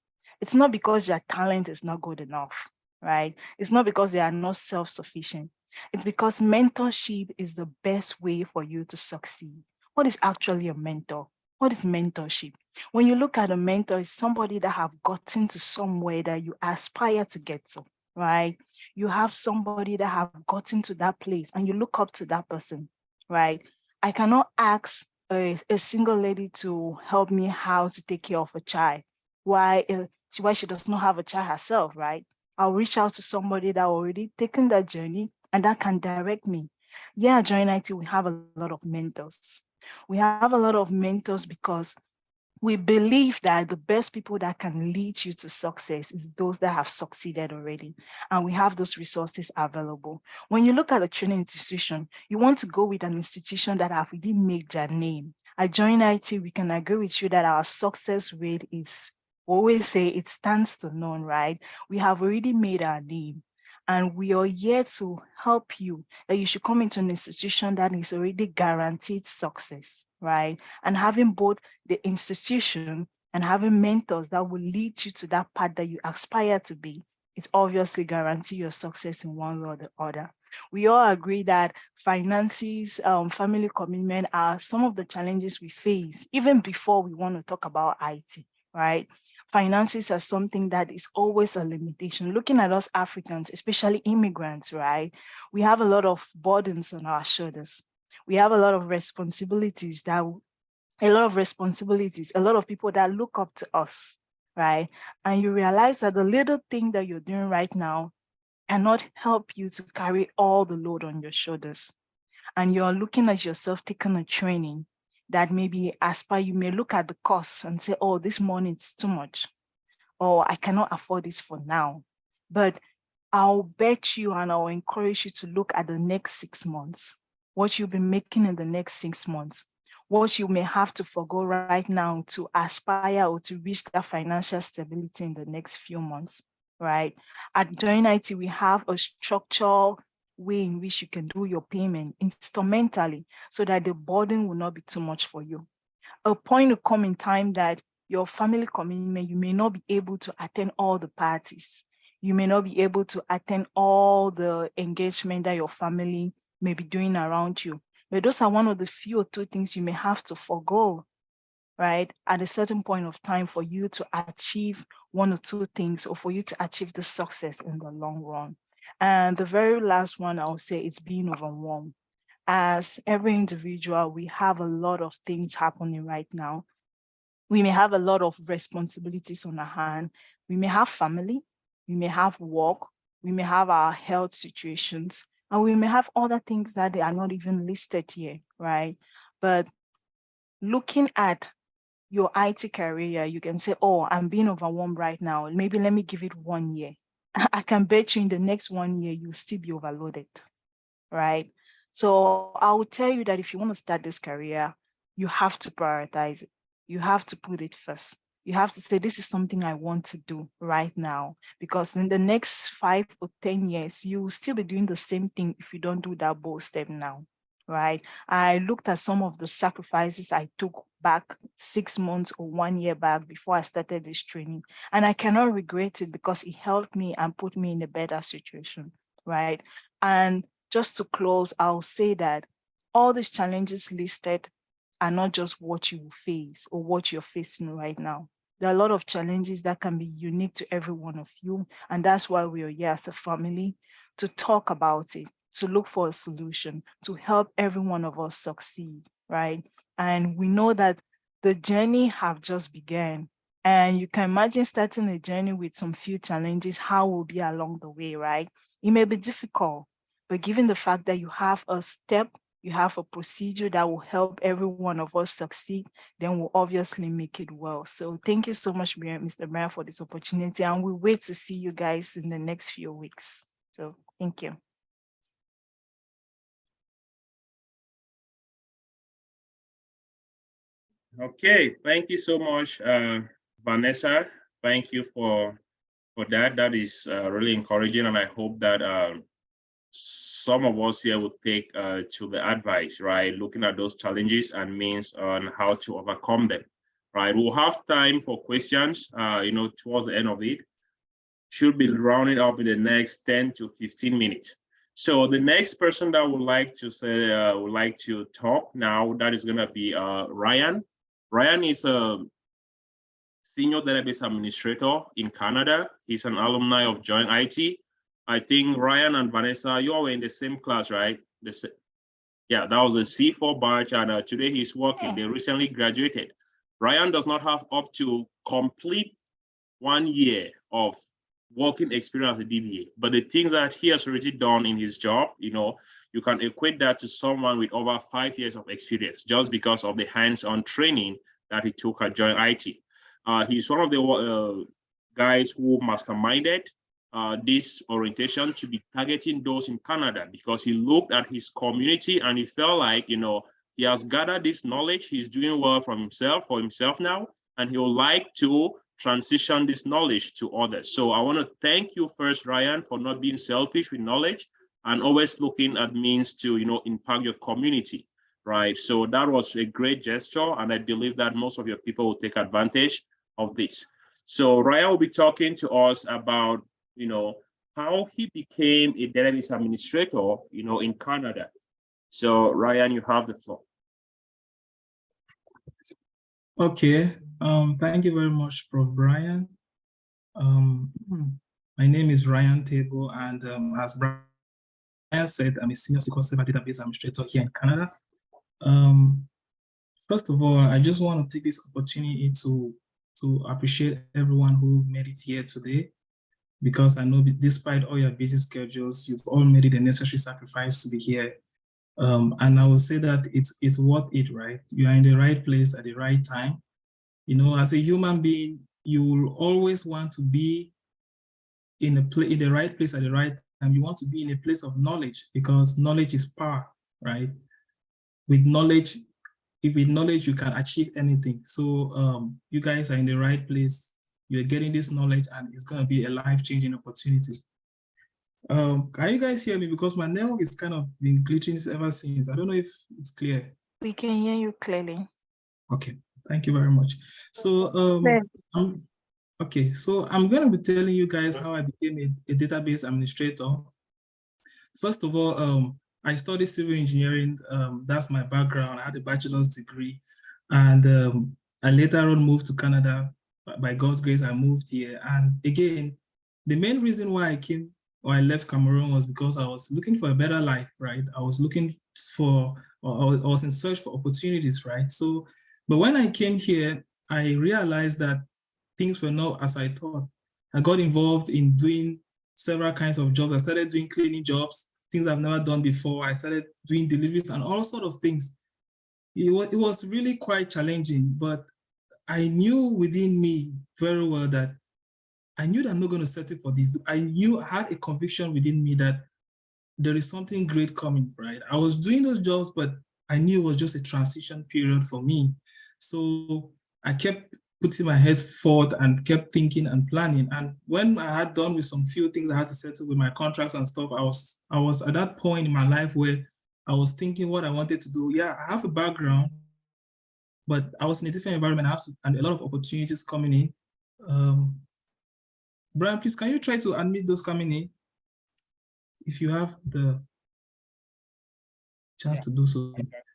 It's not because their talent is not good enough, right? It's not because they are not self-sufficient. It's because mentorship is the best way for you to succeed. What is actually a mentor? What is mentorship? When you look at a mentor, it's somebody that have gotten to somewhere that you aspire to get to, right? You have somebody that have gotten to that place and you look up to that person, right? I cannot ask a single lady to help me how to take care of a child. Why she does not have a child herself, right? I'll reach out to somebody that already taken that journey and that can direct me. Yeah, JoinIT, we have a lot of mentors. We have a lot of mentors because we believe that the best people that can lead you to success is those that have succeeded already. And we have those resources available. When you look at a training institution, you want to go with an institution that have really made their name. At JoinIT, we can agree with you that our success rate is, we always say it stands to none, right? We have already made our name. And we are here to help you that you should come into an institution that is already guaranteed success, right? And having both the institution and having mentors that will lead you to that path that you aspire to be, it's obviously guarantee your success in one way or the other. We all agree that finances, family commitment are some of the challenges we face even before we want to talk about IT, right? Finances are something that is always a limitation. Looking at us Africans, especially immigrants, right? We have a lot of burdens on our shoulders. We have a lot of responsibilities a lot of people that look up to us, right? And you realize that the little thing that you're doing right now cannot help you to carry all the load on your shoulders. And you're looking at yourself taking a training that maybe you may look at the cost and say, oh, this money is too much, or I cannot afford this for now. But I'll bet you and I'll encourage you to look at the next 6 months, what you'll be making in the next 6 months, what you may have to forgo right now to aspire or to reach that financial stability in the next few months, right? At JoinIT, we have a structural way in which you can do your payment instrumentally so that the burden will not be too much for you. A point will come in time that your family commitment, you may not be able to attend all the parties. You may not be able to attend all the engagement that your family may be doing around you. But those are one of the few or two things you may have to forego, right? At a certain point of time for you to achieve one or two things or for you to achieve the success in the long run. And the very last one I would say is being overwhelmed. As every individual, we have a lot of things happening right now. We may have a lot of responsibilities on our hand. We may have family, we may have work, we may have our health situations, and we may have other things that they are not even listed here, right? But looking at your IT career, you can say, oh, I'm being overwhelmed right now. Maybe let me give it 1 year. I can bet you in the next 1 year, you'll still be overloaded, right? So I will tell you that if you want to start this career, you have to prioritize it. You have to put it first. You have to say, this is something I want to do right now, because in the next 5 or 10 years, you will still be doing the same thing if you don't do that bold step now, right? I looked at some of the sacrifices I took back 6 months or 1 year back before I started this training, and I cannot regret it because it helped me and put me in a better situation, right? And just to close, I'll say that all these challenges listed are not just what you will face or what you're facing right now. There are a lot of challenges that can be unique to every one of you. And that's why we are here as a family to talk about it, to look for a solution, to help every one of us succeed, right? And we know that the journey have just begun. And you can imagine starting a journey with some few challenges, how will be along the way, right? It may be difficult, but given the fact that you have a step, you have a procedure that will help every one of us succeed, then we'll obviously make it well. So thank you so much, Mr. Brian, for this opportunity. And we wait to see you guys in the next few weeks. So thank you. Okay, thank you so much, Vanessa. Thank you for that. That is really encouraging, and I hope that some of us here will take to the advice, right? Looking at those challenges and means on how to overcome them, right? We'll have time for questions, towards the end of it. Should be rounding up in the next 10 to 15 minutes. So the next person that would like to say, would like to talk now, that is gonna be Ryan. Ryan is a senior database administrator in Canada. He's an alumni of JoinIT. I think Ryan and Vanessa, you all were in the same class, right? Yeah, that was a C4 batch, and today he's working. They recently graduated. Ryan does not have up to complete 1 year of working experience as a DBA, but the things that he has already done in his job, you can equate that to someone with over 5 years of experience just because of the hands-on training that he took at JoinIT. He's one of the guys who masterminded this orientation to be targeting those in Canada, because he looked at his community and he felt like, you know, he has gathered this knowledge, he's doing well for himself now, and he would like to transition this knowledge to others. So I want to thank you first, Ryan, for not being selfish with knowledge and always looking at means to, you know, impact your community, right? So that was a great gesture, and I believe that most of your people will take advantage of this. So Ryan will be talking to us about, you know, how he became a database administrator, you know, in Canada. So Ryan, you have the floor. Okay. Thank you very much, Prof. Brian. My name is Ryan Table, and as Brian said, I'm a senior SQL Server database administrator here in Canada. First of all, I just want to take this opportunity to appreciate everyone who made it here today, because I know despite all your busy schedules, you've all made it the necessary sacrifice to be here. And I will say that it's worth it, right? You are in the right place at the right time. You know, as a human being, you will always want to be in the right place at the right time. You want to be in a place of knowledge, because knowledge is power, right? With knowledge, you can achieve anything. So you guys are in the right place. You're getting this knowledge, and it's going to be a life-changing opportunity. Can you guys hear me? Because my network is kind of been glitching ever since. I don't know if it's clear. We can hear you clearly. Okay, thank you very much. So so I'm going to be telling you guys how I became a database administrator. First of all, I studied civil engineering. That's my background. I had a bachelor's degree, and I later on moved to Canada. By God's grace, I moved here. And again, the main reason why I left Cameroon was because I was looking for a better life, right? I was looking for, or I was in search for opportunities, right? So, but when I came here, I realized that things were not as I thought. I got involved in doing several kinds of jobs. I started doing cleaning jobs, things I've never done before. I started doing deliveries and all sorts of things. It was really quite challenging, but I knew within me very well that I knew that I'm not going to settle for this. I had a conviction within me that there is something great coming, right? I was doing those jobs, but I knew it was just a transition period for me. So I kept putting my head forward and kept thinking and planning. And when I had done with some few things I had to settle with my contracts and stuff, I was at that point in my life where I was thinking what I wanted to do. Yeah, I have a background, but I was in a different environment, and a lot of opportunities coming in. Brian, please, can you try to unmute those coming in? If you have the chance to do so.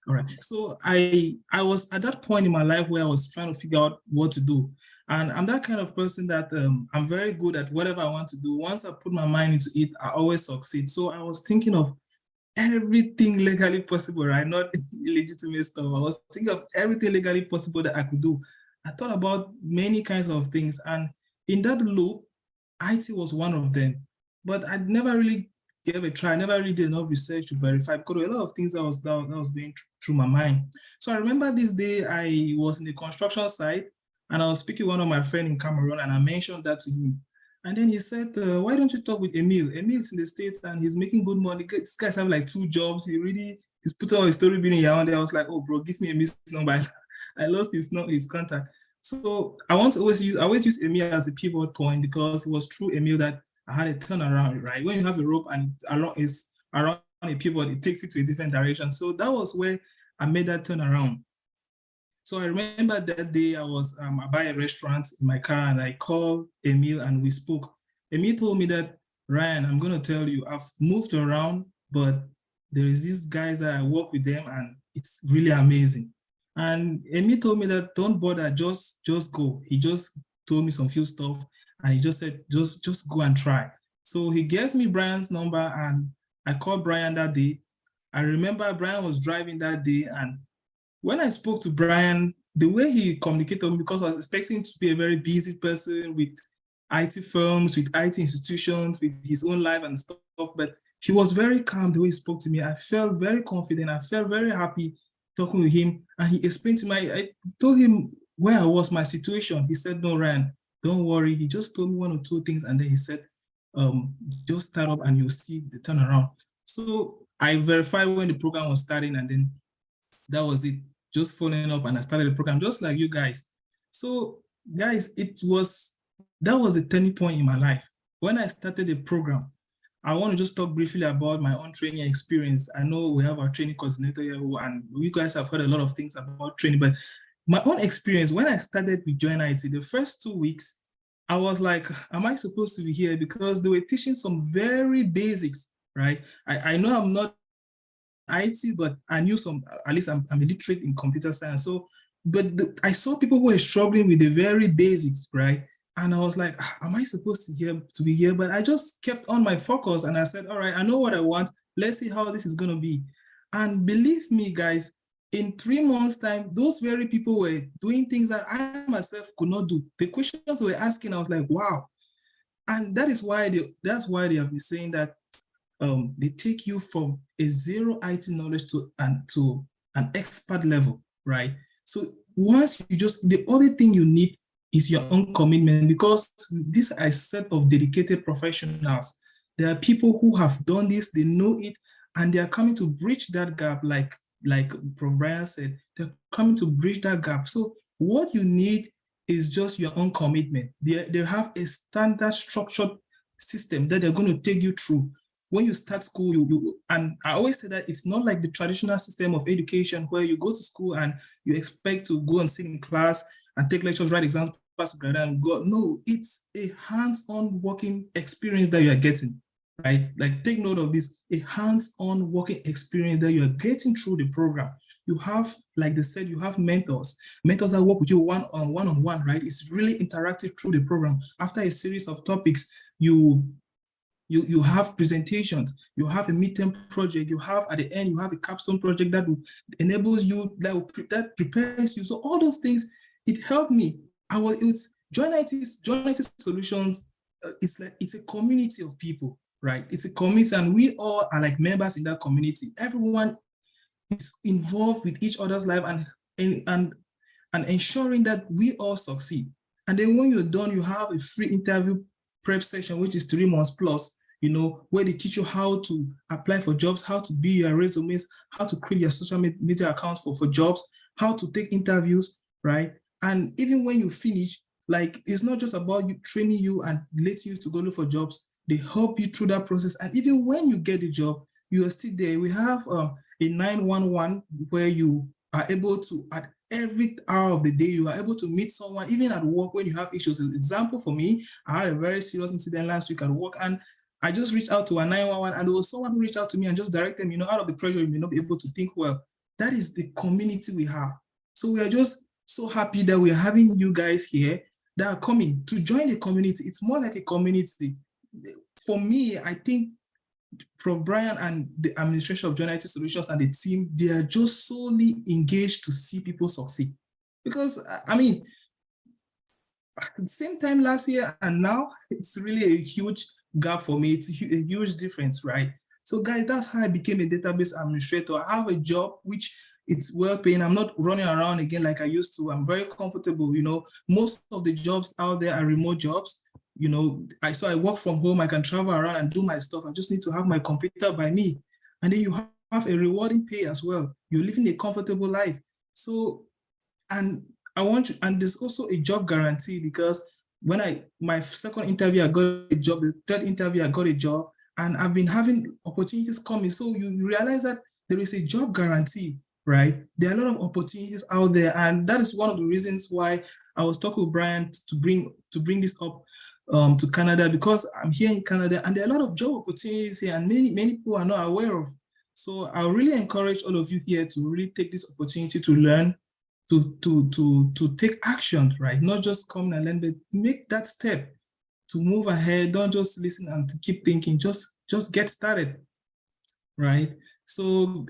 All right. So I was at that point in my life where I was trying to figure out what to do. And I'm that kind of person that I'm very good at whatever I want to do. Once I put my mind into it, I always succeed. So I was thinking of everything legally possible, right? Not illegitimate stuff. I was thinking of everything legally possible that I could do. I thought about many kinds of things. And in that loop, IT was one of them, but I never really gave a try. I never really did enough research to verify, because there were a lot of things that was going through my mind. So I remember this day I was in the construction site, and I was speaking with one of my friends in Cameroon, and I mentioned that to him. And then he said, why don't you talk with Emil? Emil's in the States and he's making good money. This guy's have like 2 jobs. He's put on his story being in Yaoundé. I was like, oh bro, give me Emil's number. I lost his contact. So I always use Emil as a pivot point, because it was through Emil that I had a turnaround, right? When you have a rope and it's around a pivot, it takes it to a different direction. So that was where I made that turnaround. So I remember that day I was by a restaurant in my car, and I called Emil and we spoke. Emil told me that, Ryan, I'm going to tell you, I've moved around, but there is these guys that I work with them and it's really amazing. And Emil told me that don't bother, just go. He just told me some few stuff and he just said, just go and try. So he gave me Brian's number and I called Brian that day. I remember Brian was driving that day, and when I spoke to Brian, the way he communicated with me, because I was expecting to be a very busy person with IT firms, with IT institutions, with his own life and stuff, but he was very calm the way he spoke to me. I felt very confident. I felt very happy talking with him. And he explained to me, I told him where I was, my situation. He said, no, Ryan, don't worry. He just told me one or two things. And then he said, just start up and you'll see the turnaround. So I verified when the program was starting, and then that was it. Just following up, and I started the program just like you guys. So guys, that was a turning point in my life. When I started the program, I want to just talk briefly about my own training experience. I know we have our training coordinator here, and you guys have heard a lot of things about training, but my own experience, when I started with JoinIT, the first 2 weeks, I was like, am I supposed to be here? Because they were teaching some very basics, right? I know I'm not IT, but I knew some, at least I'm illiterate in computer science. So, but I saw people who were struggling with the very basics, right? And I was like, am I supposed to be here? But I just kept on my focus, and I said, all right, I know what I want. Let's see how this is going to be. And believe me, guys, in 3 months' time, those very people were doing things that I myself could not do. The questions they were asking, I was like, wow. And that's why they have been saying that they take you from a zero IT knowledge to an expert level, right? So once the only thing you need is your own commitment, because these are a set of dedicated professionals. There are people who have done this, they know it, and they are coming to bridge that gap, like Prof. Brian said, they're coming to bridge that gap. So what you need is just your own commitment. They have a standard structured system that they're going to take you through. When you start school, and I always say that it's not like the traditional system of education where you go to school and you expect to go and sit in class and take lectures, write exams, pass grade, and go. No, it's a hands-on working experience that you are getting, right? Like, take note of this, a hands-on working experience that you are getting through the program. You have, like they said, you have mentors that work with you one-on-one, right? It's really interactive through the program. After a series of topics, you have presentations, you have a midterm project, you have at the end, you have a capstone project that enables you, that prepares you. So all those things, it helped me. JoinIT Solutions, it's a community of people, right? It's a community, and we all are like members in that community. Everyone is involved with each other's life and ensuring that we all succeed. And then when you're done, you have a free interview prep session, which is 3 months plus, where they teach you how to apply for jobs, how to build your resumes, how to create your social media accounts for jobs, how to take interviews, right? And even when you finish, like, it's not just about you training you and letting you to go look for jobs. They help you through that process. And even when you get the job, you are still there. We have a 911 where you are able to, at every hour of the day, you are able to meet someone, even at work when you have issues. As an example, for me, I had a very serious incident last week at work, and I just reached out to a 911, and there was someone who reached out to me and just directed them, out of the pressure, you may not be able to think well. That is the community we have. So we are just so happy that we are having you guys here that are coming to join the community. It's more like a community. For me, I think Prof. Brian and the administration of JoinIT Solutions and the team, they are just solely engaged to see people succeed. Because, I mean, at the same time last year and now, it's really a huge gap for me. It's a huge difference, right? So guys, that's how I became a database administrator. I have a job which it's well paying. I'm not running around again like I used to. I'm very comfortable. Most of the jobs out there are remote jobs. So I work from home. I can travel around and do my stuff. I just need to have my computer by me. And then you have a rewarding pay as well. You're living a comfortable life. So, and there's also a job guarantee, because when my second interview, I got a job. The third interview, I got a job. And I've been having opportunities coming. So you realize that there is a job guarantee, right? There are a lot of opportunities out there. And that is one of the reasons why I was talking with Brian to bring this up to Canada, because I'm here in Canada and there are a lot of job opportunities here and many people are not aware of. So I really encourage all of you here to really take this opportunity to learn, to take action, right? Not just come and learn, but make that step to move ahead. Don't just listen and to keep thinking, just get started, right? So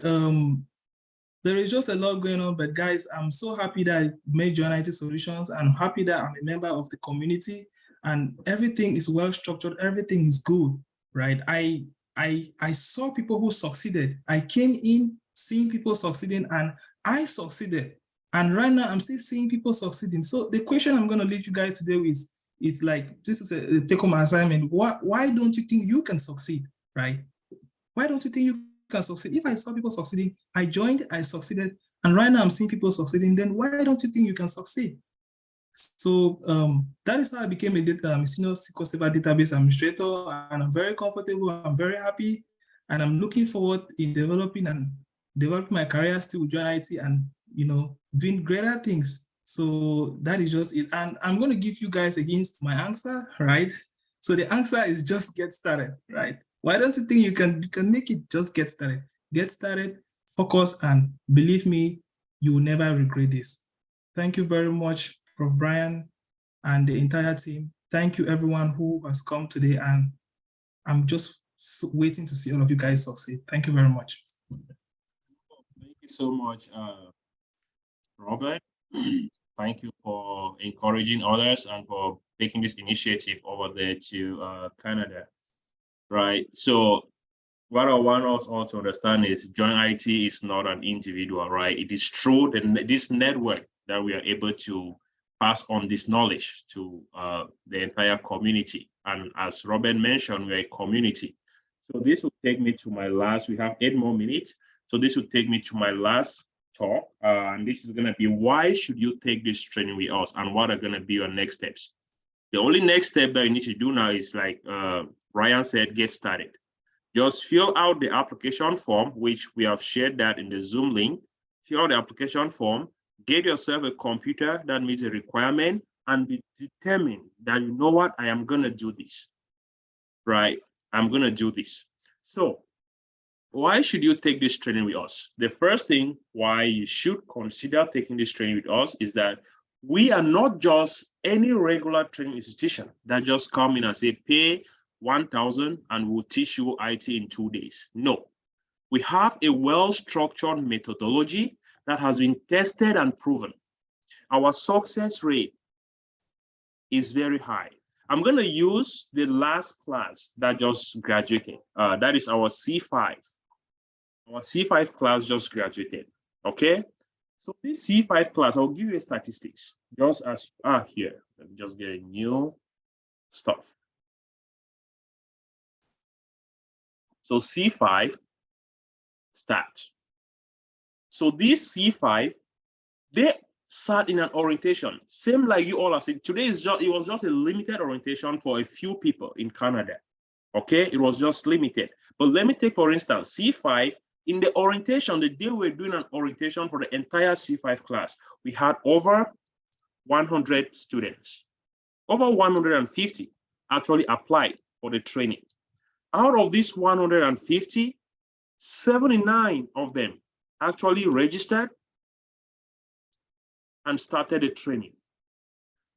there is just a lot going on, but guys, I'm so happy that I made JoinIT Solutions. I'm happy that I'm a member of the community and everything is well structured. Everything is good, right? I I saw people who succeeded. I came in seeing people succeeding and I succeeded. And right now I'm still seeing people succeeding. So the question I'm going to leave you guys today with, it's like, this is a take-home assignment. Why don't you think you can succeed, right? Why don't you think you can succeed? If I saw people succeeding, I joined, I succeeded, and right now I'm seeing people succeeding, then why don't you think you can succeed? So that is how I became a senior SQL Server database administrator, and I'm very comfortable, I'm very happy, and I'm looking forward in developing my career still with JoinIT and, you know, doing greater things. So that is just it. And I'm going to give you guys a hint to my answer, right? So the answer is just get started, right? Why don't you think you can make it? Just get started. Get started, focus, and believe me, you will never regret this. Thank you very much, Prof. Brian and the entire team. Thank you everyone who has come today, and I'm just waiting to see all of you guys succeed. Thank you very much. Thank you so much, Robert. Thank you for encouraging others and for taking this initiative over there to Canada, right? So what I want us all to understand is JoinIT is not an individual, right? It is through this network that we are able to pass on this knowledge to the entire community. And as Robert mentioned, we're a community. So this will take me to my last, we have 8 more minutes. So this will take me to my last talk. And this is gonna be, why should you take this training with us and what are gonna be your next steps? The only next step that you need to do now is, like Ryan said, get started. Just fill out the application form, which we have shared that in the Zoom link. Fill out the application form, get yourself a computer that meets the requirement, and be determined that, you know what, I am gonna do this, right? I'm gonna do this. So why should you take this training with us? The first thing why you should consider taking this training with us is that we are not just any regular training institution that just come in and say, pay 1,000 and we'll teach you IT in 2 days. No, we have a well-structured methodology that has been tested and proven. Our success rate is very high. I'm going to use the last class that just graduated. That is our C5. Our C5 class just graduated, okay? So this C5 class, I'll give you a statistics, just as you are here. Let me just get a new stuff. So C5 start. So this C5, they sat in an orientation, same like you all are saying. Today is just, it was just a limited orientation for a few people in Canada. Okay, it was just limited. But let me take, for instance, C5, in the orientation, the day we're doing an orientation for the entire C5 class, we had over 100 students. Over 150 actually applied for the training. Out of these 150, 79 of them actually registered and started the training.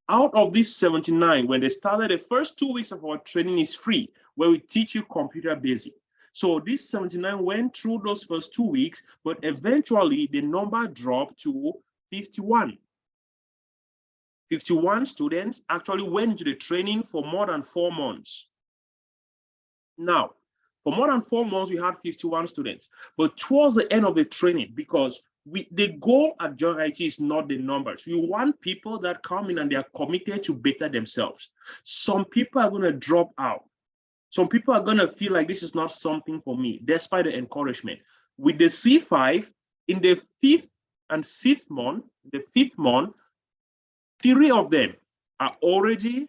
Out of these 79, when they started, the first 2 weeks of our training is free, where we teach you computer basic. So these 79 went through those first 2 weeks, but eventually the number dropped to 51. 51 students actually went into the training for more than 4 months. Now, for more than 4 months, we had 51 students. But towards the end of the training, because the goal at JoinIT is not the numbers. We want people that come in and they are committed to better themselves. Some people are going to drop out. Some people are going to feel like this is not something for me, despite the encouragement. With the C5, in the 5th and 6th month, the 5th month, 3 of them are already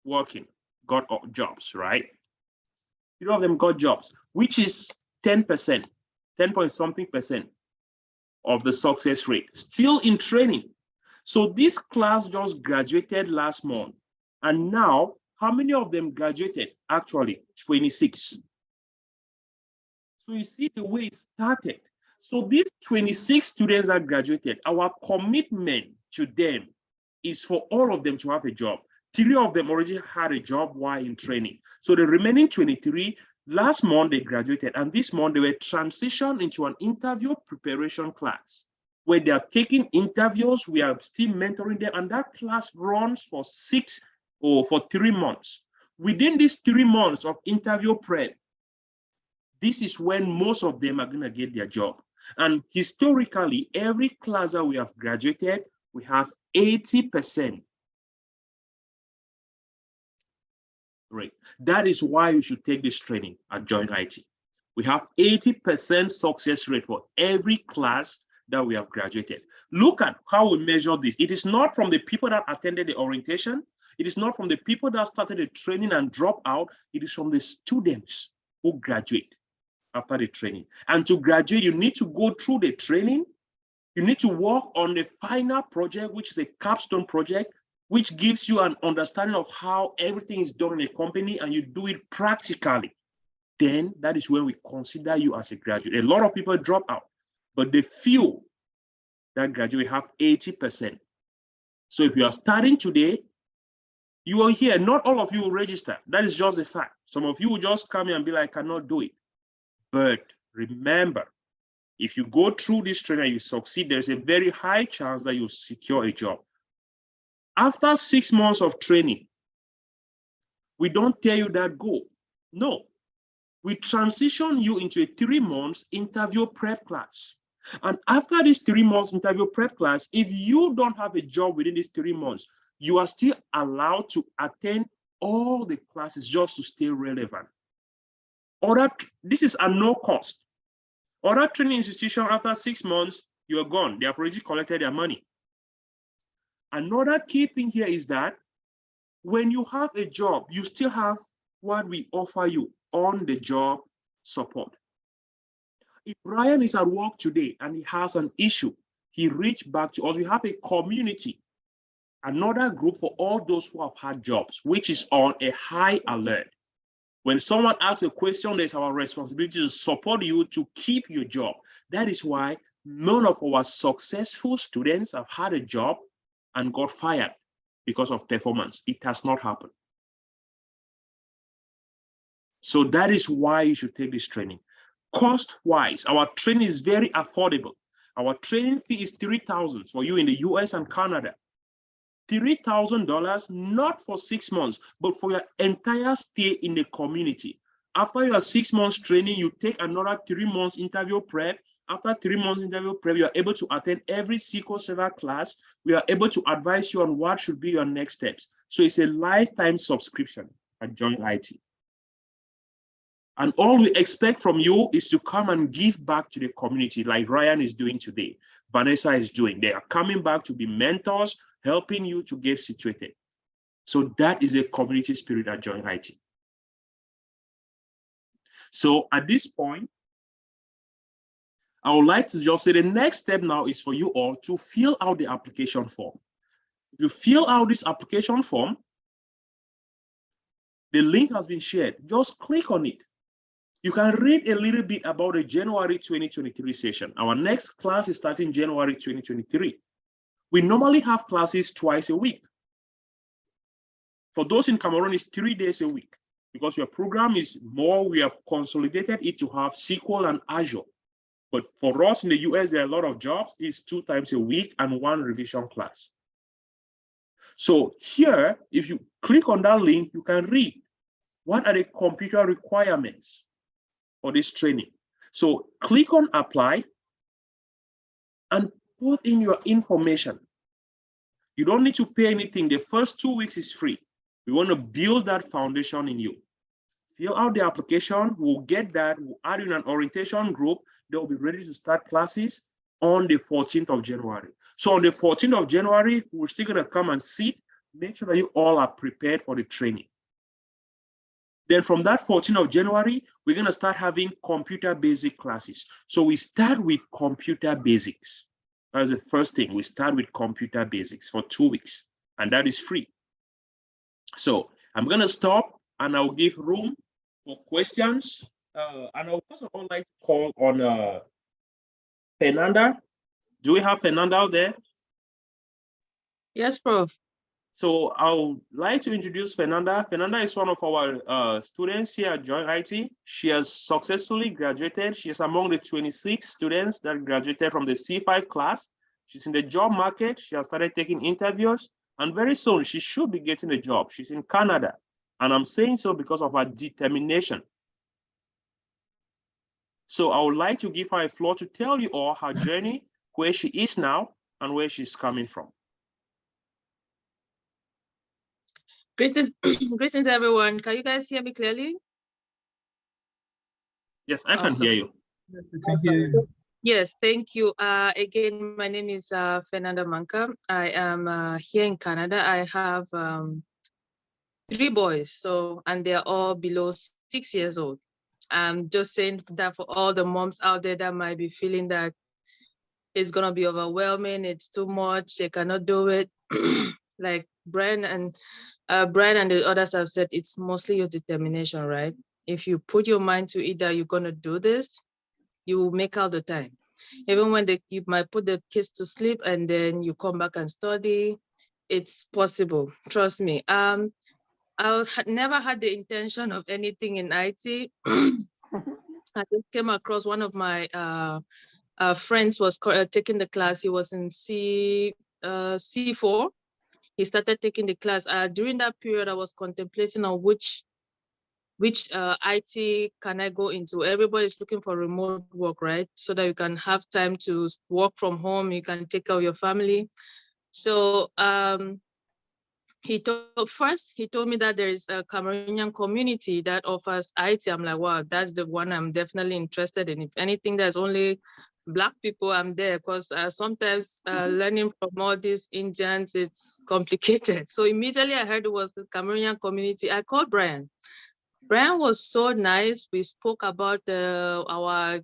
working, got jobs, right? 3 of them got jobs, which is 10%, 10 point something percent of the success rate, still in training. So this class just graduated last month. And now, how many of them graduated? Actually, 26. So you see the way it started. So these 26 students that graduated, our commitment to them is for all of them to have a job. 3 of them already had a job while in training. So the remaining 23, last month they graduated, and this month they were transitioned into an interview preparation class where they are taking interviews. We are still mentoring them, and that class runs for 3 months. Within these 3 months of interview prep, this is when most of them are going to get their job. And historically, every class that we have graduated, we have 80%. Right. That is why you should take this training at JoinIT. We have 80% success rate for every class that we have graduated. Look at how we measure this. It is not from the people that attended the orientation. It is not from the people that started the training and drop out. It is from the students who graduate after the training. And to graduate, you need to go through the training. You need to work on the final project, which is a capstone project, which gives you an understanding of how everything is done in a company, and you do it practically. Then that is when we consider you as a graduate. A lot of people drop out, but the few that graduate have 80%. So if you are starting today, you are here. Not all of you will register. That is just a fact. Some of you will just come here and be like, I cannot do it. But remember, if you go through this training and you succeed, there's a very high chance that you'll secure a job. After 6 months of training, we don't tell you that go. No, we transition you into a 3 months interview prep class. And after this 3 months interview prep class, if you don't have a job within these 3 months, you are still allowed to attend all the classes just to stay relevant. This is at no cost. Other training institutions, after 6 months, you're gone. They have already collected their money. Another key thing here is that when you have a job, you still have what we offer you on the job support. If Brian is at work today and he has an issue, he reached back to us. We have a community, another group for all those who have had jobs, which is on a high alert. When someone asks a question, there's our responsibility to support you to keep your job. That is why none of our successful students have had a job and got fired because of performance. It has not happened. So that is why you should take this training. Cost-wise, our training is very affordable. Our training fee is $3,000 for you in the US and Canada. $3,000, not for 6 months, but for your entire stay in the community. After your 6 months training, you take another 3 months interview prep. After 3 months interview prep, you are able to attend every SQL Server class. We are able to advise you on what should be your next steps. So it's a lifetime subscription at JoinIT. And all we expect from you is to come and give back to the community like Ryan is doing today, Vanessa is doing. They are coming back to be mentors, helping you to get situated. So that is a community spirit at JoinIT. So at this point, I would like to just say the next step now is for you all to fill out the application form. If you fill out this application form, the link has been shared. Just click on it. You can read a little bit about the January 2023 session. Our next class is starting January 2023. We normally have classes twice a week. For those in Cameroon, it's 3 days a week. Because your program is more, we have consolidated it to have SQL and Azure. But for us in the US, there are a lot of jobs. It's 2 times a week and 1 revision class. So here, if you click on that link, you can read what are the computer requirements for this training. So click on apply and put in your information. You don't need to pay anything. The first 2 weeks is free. We want to build that foundation in you. Fill out the application. We'll get that. We'll add in an orientation group. They'll be ready to start classes on the 14th of January. So on the 14th of January, we're still going to come and sit, make sure that you all are prepared for the training. Then from that 14th of January, we're going to start having computer basic classes. So we start with computer basics. That's the first thing. We start with computer basics for 2 weeks, and that is free. So I'm going to stop and I'll give room for questions. And I would also like to call on Fernanda. Do we have Fernanda out there? Yes, Prof. So I would like to introduce Fernanda. Fernanda is one of our students here at JoinIT. She has successfully graduated. She is among the 26 students that graduated from the C5 class. She's in the job market. She has started taking interviews, and very soon she should be getting a job. She's in Canada, and I'm saying so because of her determination. So I would like to give her a floor to tell you all her journey, where she is now, and where she's coming from. Greetings, greetings, everyone. Can you guys hear me clearly? Yes, I can hear you. Yes, we can hear you. Yes, thank you. Again, my name is Fernanda Manka. I am here in Canada. I have 3 boys, and they're all below 6 years old. I'm just saying that for all the moms out there that might be feeling that it's gonna be overwhelming, it's too much, they cannot do it. Like Brian and the others have said, it's mostly your determination, right? If you put your mind to it that you're gonna do this, you will make out the time. Even when you might put the kids to sleep and then you come back and study, it's possible. Trust me. I never had the intention of anything in IT. I just came across one of my friends was taking the class. He was in C4. He started taking the class. During that period, I was contemplating on which IT can I go into. Everybody's looking for remote work, right? So that you can have time to work from home, you can take care of your family. So he told me that there is a Cameroonian community that offers IT. I'm like, wow, that's the one I'm definitely interested in. If anything, there's only Black people, I'm there, because sometimes learning from all these Indians, it's complicated. So immediately I heard it was the Cameroonian community. I called Brian. Brian was so nice. We spoke about our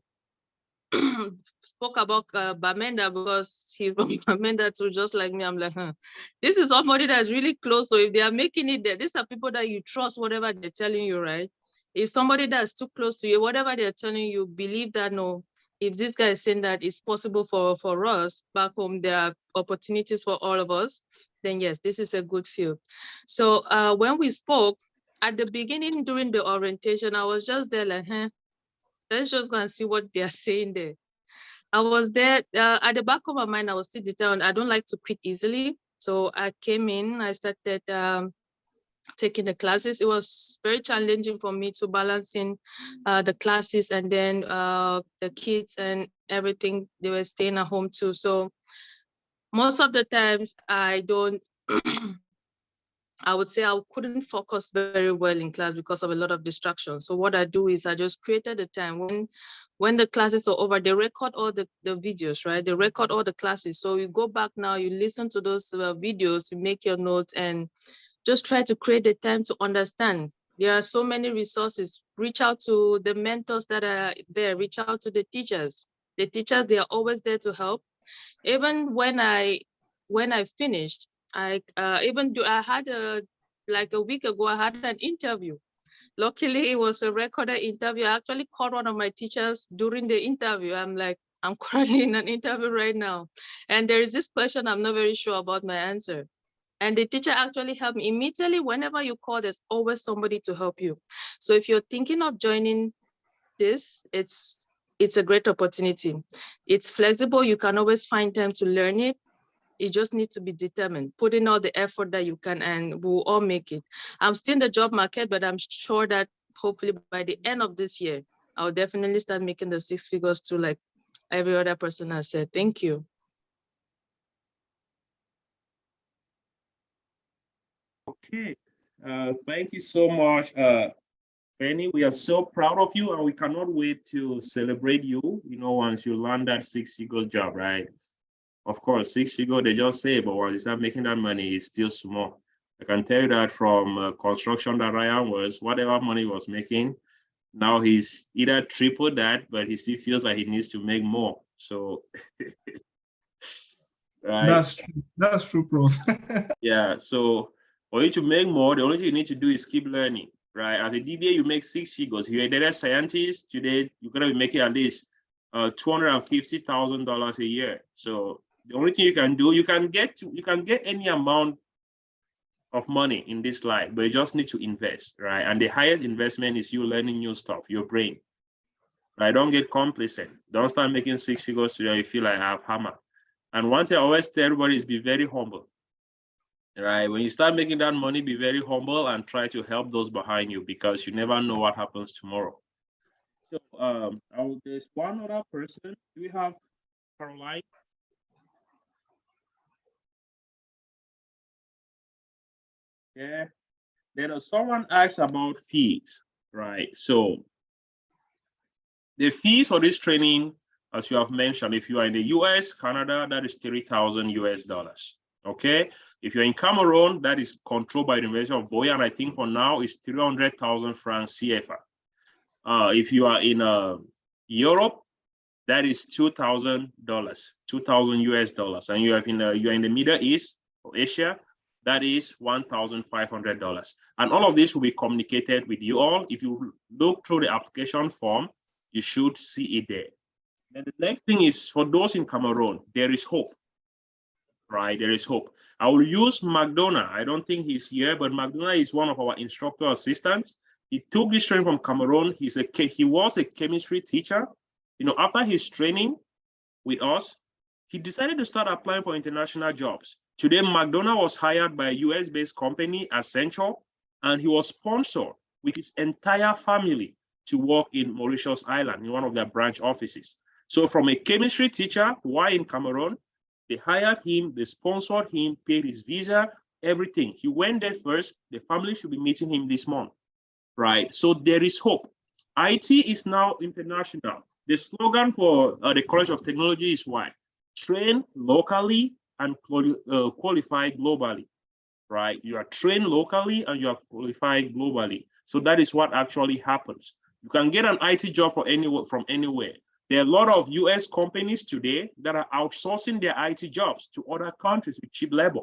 spoke about Bamenda, because he's from Bamenda too, just like me. I'm like, this is somebody that's really close. So if they are making it there, these are people that you trust, whatever they're telling you, right? If somebody that's too close to you, whatever they're telling you, believe that, no, if this guy is saying that it's possible for us back home, there are opportunities for all of us, then yes, this is a good field. So when we spoke, at the beginning during the orientation, I was just there like, let's just go and see what they're saying there. I was there at the back of my mind. I was still determined. I don't like to quit easily. So I came in, I started taking the classes. It was very challenging for me to balance in the classes and then the kids and everything. They were staying at home too. So most of the times I don't, I would say I couldn't focus very well in class because of a lot of distractions. So what I do is I just created a time when the classes are over, they record all the videos, right? They record all the classes. So you go back now, you listen to those videos, you make your notes and just try to create the time to understand. There are so many resources. Reach out to the mentors that are there, reach out to the teachers. The teachers, they are always there to help. Even when I finished, I had like a week ago, I had an interview. Luckily, it was a recorded interview. I actually called one of my teachers during the interview. I'm like, I'm currently in an interview right now. And there is this question I'm not very sure about my answer. And the teacher actually helped me. Immediately, whenever you call, there's always somebody to help you. So if you're thinking of joining this, it's a great opportunity. It's flexible. You can always find time to learn it. You just need to be determined, put in all the effort that you can, and we'll all make it. I'm still in the job market, but I'm sure that hopefully by the end of this year, I'll definitely start making the 6 figures too, like every other person has said. Thank you. Okay, thank you so much, Penny. We are so proud of you, and we cannot wait to celebrate you. You know, once you land that 6 figures job, right? Of course, 6 figure they just say, but once you start making that money, it's still small. I can tell you that from construction that Ryan was, whatever money he was making, now he's either tripled that, but he still feels like he needs to make more. So, right? That's true, Prof. Yeah. So for you to make more, the only thing you need to do is keep learning, right? As a DBA, you make 6 figures. If you're a data scientist today, you're gonna be making at least $250,000 a year. So the only thing you can do, you can get any amount of money in this life, but you just need to invest, right? And the highest investment is you learning new stuff, your brain, right? Don't get complacent. Don't start making 6 figures today. You feel like I have hammer. And one thing I always tell everybody is be very humble, right? When you start making that money, be very humble and try to help those behind you, because you never know what happens tomorrow. So there's one other person. Do we have Caroline? Yeah. Then someone asked about fees, right? So the fees for this training, as you have mentioned, if you are in the US, Canada, that is $3,000 US. Okay. If you're in Cameroon, that is controlled by the University of Boya, and I think for now it's 300,000 francs CFA. If you are in Europe, that is $2,000, $2,000 US, and you're in the Middle East or Asia, that is $1,500. And all of this will be communicated with you all. If you look through the application form, you should see it there. And the next thing is for those in Cameroon, there is hope, right? There is hope. I will use McDonough. I don't think he's here, but McDonough is one of our instructor assistants. He took this training from Cameroon. He was a chemistry teacher. You know, after his training with us, he decided to start applying for international jobs. Today, McDonough was hired by a US-based company, Accenture, and he was sponsored with his entire family to work in Mauritius Island in one of their branch offices. So from a chemistry teacher, while in Cameroon, they hired him, they sponsored him, paid his visa, everything. He went there first. The family should be meeting him this month, right? So there is hope. IT is now international. The slogan for the College of Technology is why? Train locally and qualify globally, right? You are trained locally and you are qualified globally. So that is what actually happens. You can get an IT job from anywhere. There are a lot of US companies today that are outsourcing their IT jobs to other countries with cheap labor.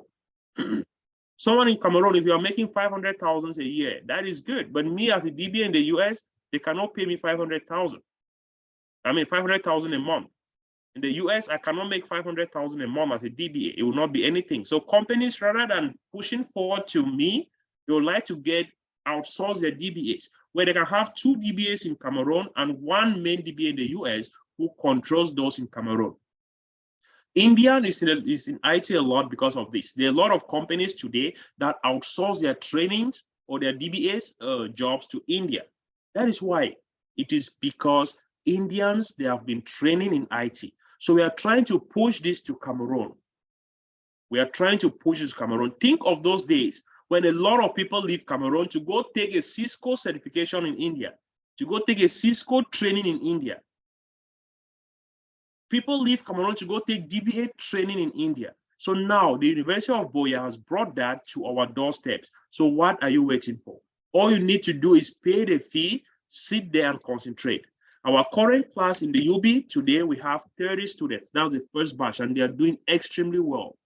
Someone in Cameroon, if you are making 500,000 a year, that is good. But me as a DBA in the US, they cannot pay me 500,000. I mean, 500,000 a month. In the US, I cannot make 500,000 a month as a DBA. It will not be anything. So companies, rather than pushing forward to me, they would like to outsource their DBAs, where they can have 2 DBAs in Cameroon and 1 main DBA in the US who controls those in Cameroon. India is in IT a lot because of this. There are a lot of companies today that outsource their trainings or their DBAs jobs to India. That is why. It is because Indians, they have been training in IT. So we are trying to push this to Cameroon. We are trying to push this to Cameroon. Think of those days when a lot of people leave Cameroon to go take a Cisco certification in India, to go take a Cisco training in India. People leave Cameroon to go take DBA training in India. So now the University of Boya has brought that to our doorsteps. So what are you waiting for? All you need to do is pay the fee, sit there and concentrate. Our current class in the UB, today we have 30 students. That's the first batch, and they are doing extremely well,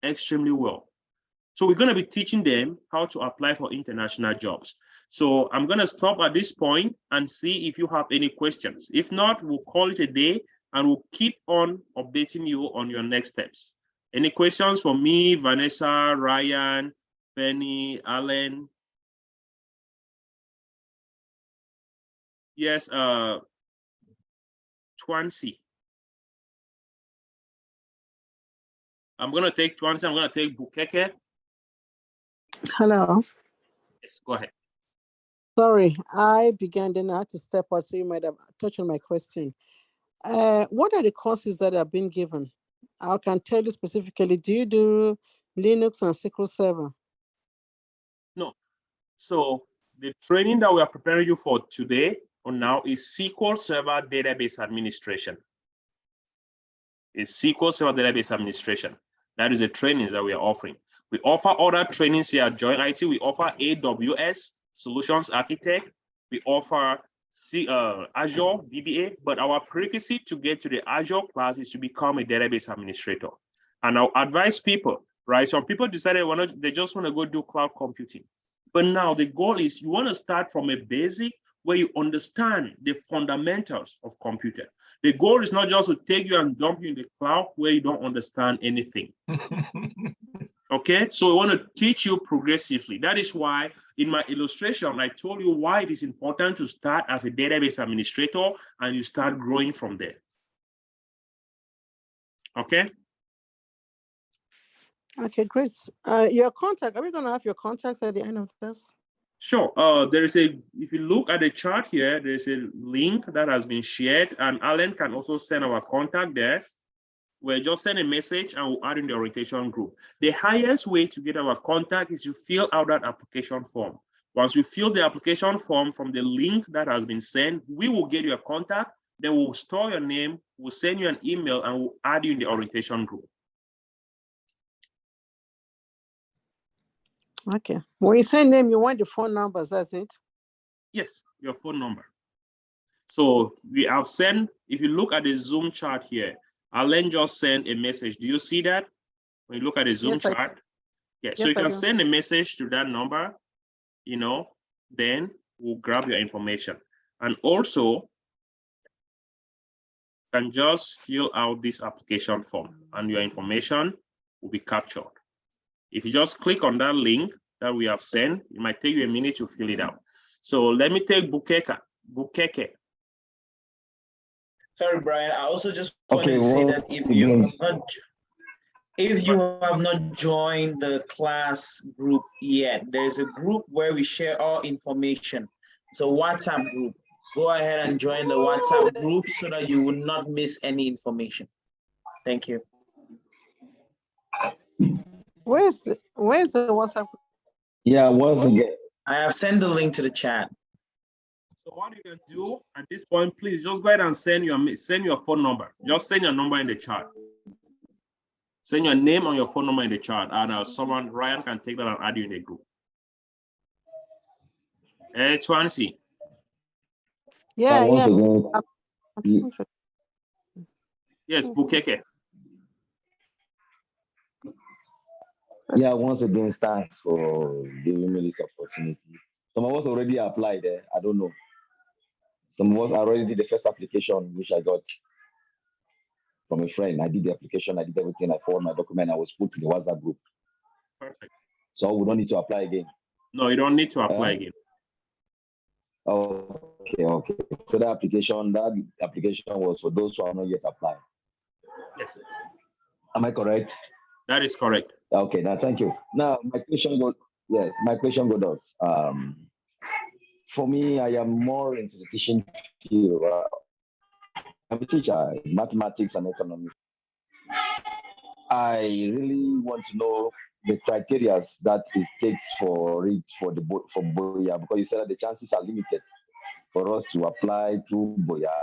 extremely well. So we're going to be teaching them how to apply for international jobs. So I'm going to stop at this point and see if you have any questions. If not, we'll call it a day and we'll keep on updating you on your next steps. Any questions for me, Vanessa, Ryan, Penny, Alan? Yes, Twancy. I'm going to take Twancy. I'm going to take Bukeke. Hello. Yes, go ahead. Sorry, I began, then I had to step out, so you might have touched on my question. What are the courses that have been given? I can tell you specifically, do you do Linux and SQL Server? No. So the training that we are preparing you for today or now is SQL Server Database Administration. It's SQL Server Database Administration. That is the trainings that we are offering. We offer other trainings here at JoinIT. We offer AWS Solutions Architect. We offer Azure DBA, but our prerequisite to get to the Azure class is to become a database administrator. And I'll advise people, right? Some people decided they just want to go do cloud computing. But now the goal is you want to start from a basic where you understand the fundamentals of computer. The goal is not just to take you and dump you in the cloud where you don't understand anything. Okay, so we want to teach you progressively. That is why in my illustration, I told you why it is important to start as a database administrator and you start growing from there. Okay. Okay, great. Your contact, are we going to have your contacts at the end of this? Sure. There is a, if you look at the chart here, there's a link that has been shared, and Alan can also send our contact there. We'll just send a message and we'll add in the orientation group. The highest way to get our contact is you fill out that application form. Once you fill the application form from the link that has been sent, we will get your contact, then we'll store your name, we'll send you an email, and we'll add you in the orientation group. Okay. When you say name, you want the phone numbers, that's it? Yes, your phone number. So we have sent, if you look at the Zoom chart here, Alan just sent a message. Do you see that? When you look at the Zoom chart? Yeah, so you can send a message to that number, you know, then we'll grab your information. And also, you can just fill out this application form and your information will be captured. If you just click on that link that we have sent, it might take you a minute to fill it out. So let me take Bukeke. Sorry, Brian. I also just want to say that if you have not joined the class group yet, there's a group where we share all information. It's a WhatsApp group. Go ahead and join the WhatsApp group so that you will not miss any information. Thank you. Where's the WhatsApp? Yeah, once again. I have sent the link to the chat. So what you can do at this point, please just go ahead and send your phone number. Just send your number in the chat. Send your name and your phone number in the chat, and Ryan can take that and add you in the group. Hey, Twancy. Yeah. Yes, Bukeke. Yeah, once again, thanks for giving me this opportunity. Some of us already applied there. I don't know. Some of us already did the first application, which I got from a friend. I did the application, I did everything, I forwarded my document, I was put in the WhatsApp group. Perfect. So we don't need to apply again. No, you don't need to apply again. Okay. So that application was for those who are not yet applied. Yes. Am I correct? That is correct. Okay, now thank you. Now my question goes, for me, I am more into the teaching field. I'm a teacher in mathematics and economics. I really want to know the criteria that it takes for Boya, because you said that the chances are limited for us to apply through Boya.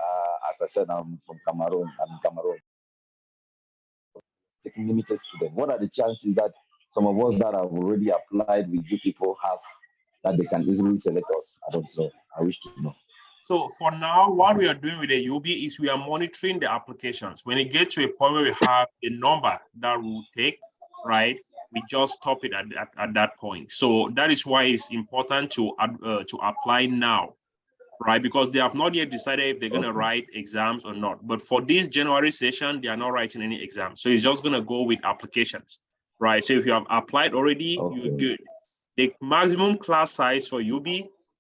As I said, I'm from Cameroon. Taking limited students. What are the chances that some of us that have already applied with you people have that they can easily select us? I don't know. I wish to know. So for now, what we are doing with the UB is we are monitoring the applications. When it gets to a point where we have a number that we'll take, right, we just stop it at that point. So that is why it's important to apply now, right? Because they have not yet decided if they're going to write exams or not. But for this January session, they are not writing any exams. So it's just going to go with applications, right? So if you have applied already, you're good. The maximum class size for UB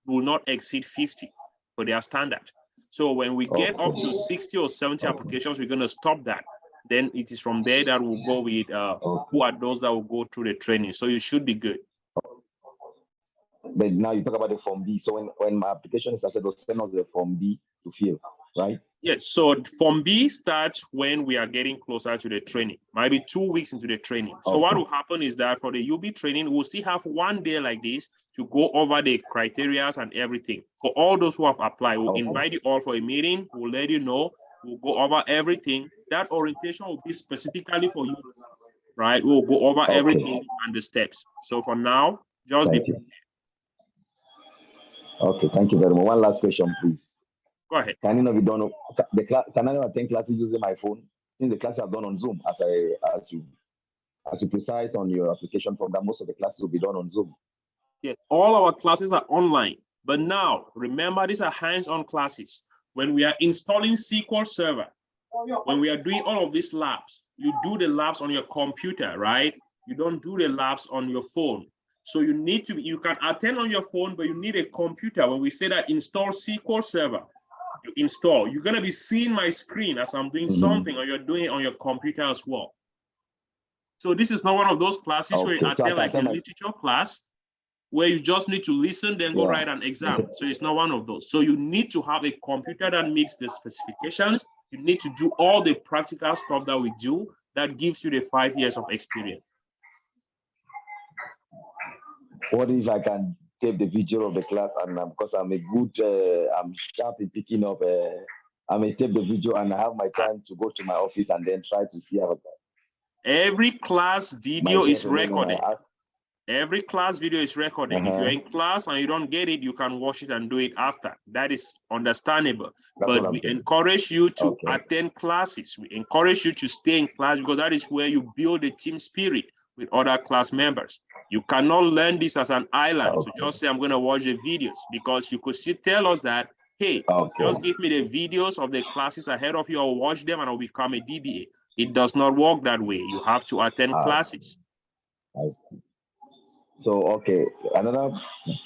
will not exceed 50 for their standard. So when we get up to 60 or 70 applications, we're going to stop that. Then it is from there that we'll go with who are those that will go through the training. So you should be good. But now you talk about the Form B. So when my application is started, they'll send us the Form B to fill, right? Yes. So Form B starts when we are getting closer to the training, maybe 2 weeks into the training. So what will happen is that for the UB training, we'll still have 1 day like this to go over the criteria and everything. For all those who have applied, we'll invite you all for a meeting. We'll let you know. We'll go over everything. That orientation will be specifically for you, right? We'll go over everything and the steps. So for now, just be prepared. Okay, thank you very much. One last question, please. Go ahead. Can you know if you don't know the class? Can I attend classes using my phone? Since the classes are done on Zoom, as you precise on your application form, that most of the classes will be done on Zoom. Yes, all our classes are online. But now, remember, these are hands-on classes. When we are installing SQL Server, when we are doing all of these labs, you do the labs on your computer, right? You don't do the labs on your phone. So you need to, you can attend on your phone, but you need a computer. When we say that install SQL Server, you install, you're gonna be seeing my screen as I'm doing something, or you're doing it on your computer as well. So this is not one of those classes where you attend like a literature class. where you just need to listen, then go write an exam. So it's not one of those. So you need to have a computer that meets the specifications. You need to do all the practical stuff that we do that gives you the 5 years of experience. What if I can take the video of the class and because I'm a good, I'm sharp in picking up, I may take the video and I have my time to go to my office and then try to see how. Every class video is recorded. Every class video is recorded. If you're in class and you don't get it, you can watch it and do it after. That is understandable. But we encourage you to attend classes. We encourage you to stay in class because that is where you build a team spirit with other class members. You cannot learn this as an island. So just say, I'm going to watch the videos, because you could still tell us that, hey, just give me the videos of the classes ahead of you, I'll watch them and I'll become a DBA. It does not work that way. You have to attend classes. So, okay, another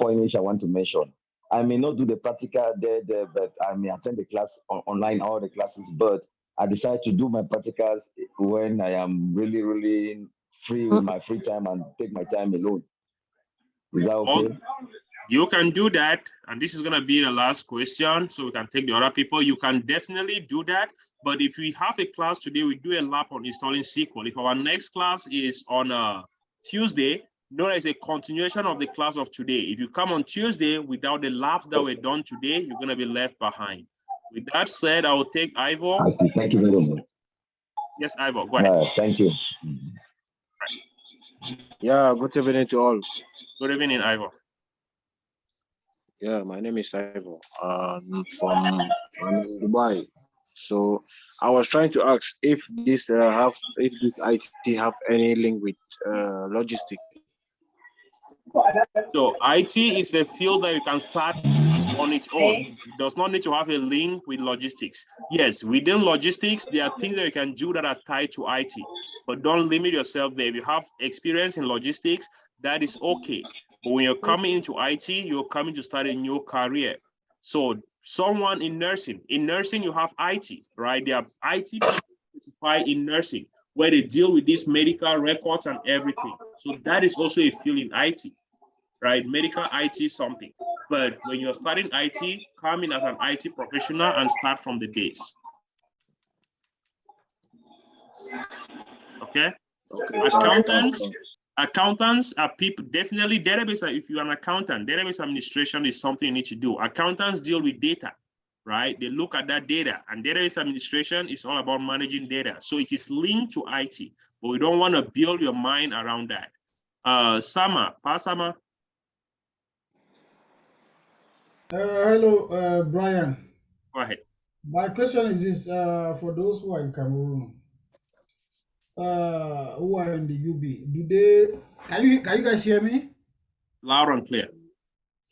point which I want to mention. I may not do the practical there, but I may attend the class online, all the classes, but I decide to do my practicals when I am really, really free with my free time and take my time alone. Is that okay? You can do that, and this is going to be the last question, so we can take the other people. You can definitely do that, but if we have a class today, we do a lab on installing SQL. If our next class is on Tuesday, no, it's a continuation of the class of today. If you come on Tuesday without the labs that were done today, you're going to be left behind. With that said, I will take Ivor. Thank you very much. Yes, Ivor, go ahead. Thank you. Yeah, good evening to all. Good evening, Ivor. Yeah, my name is Ivor. I'm from Dubai. So I was trying to ask if this IT have any link with logistics. So IT is a field that you can start on its own. It does not need to have a link with logistics. Yes, within logistics, there are things that you can do that are tied to IT, but don't limit yourself there. If you have experience in logistics, that is okay. But when you're coming into IT, you're coming to start a new career. So someone in nursing you have IT, right? There are IT people certified in nursing where they deal with these medical records and everything. So that is also a field in IT, right? Medical IT something. But when you're starting IT, come in as an IT professional and start from the base. Okay? Accountants are people, definitely database. If you're an accountant, database administration is something you need to do. Accountants deal with data, right? They look at that data, and database administration is all about managing data. So it is linked to IT, but we don't want to build your mind around that. Sama. Hello, Brian. Go ahead. My question is this, for those who are in Cameroon, who are in the UB, can you guys hear me? Loud and clear.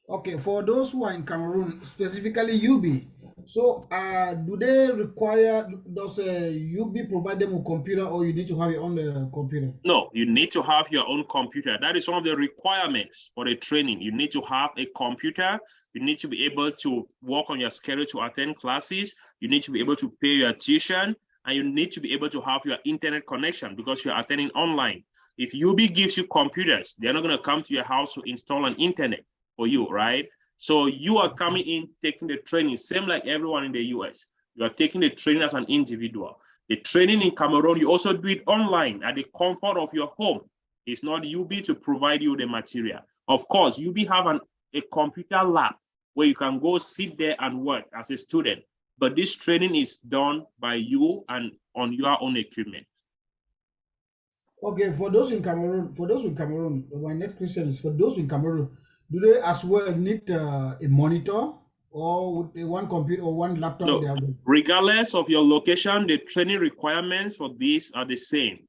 Okay, for those who are in Cameroon, specifically UB, so do they require, does UB provide them a computer, or you need to have your own computer? No, you need to have your own computer. That is one of the requirements for the training. You need to have a computer. You need to be able to work on your schedule to attend classes. You need to be able to pay your tuition, and you need to be able to have your internet connection because you're attending online. If UB gives you computers, they're not going to come to your house to install an internet for you, right? So you are coming in, taking the training, same like everyone in the US. You are taking the training as an individual. The training in Cameroon, you also do it online at the comfort of your home. It's not UB to provide you the material. Of course, UB have a computer lab where you can go sit there and work as a student. But this training is done by you and on your own equipment. Okay, for those in Cameroon, my next question is, for those in Cameroon, do they as well need a monitor, or with one computer or one laptop? No, regardless of your location, the training requirements for these are the same.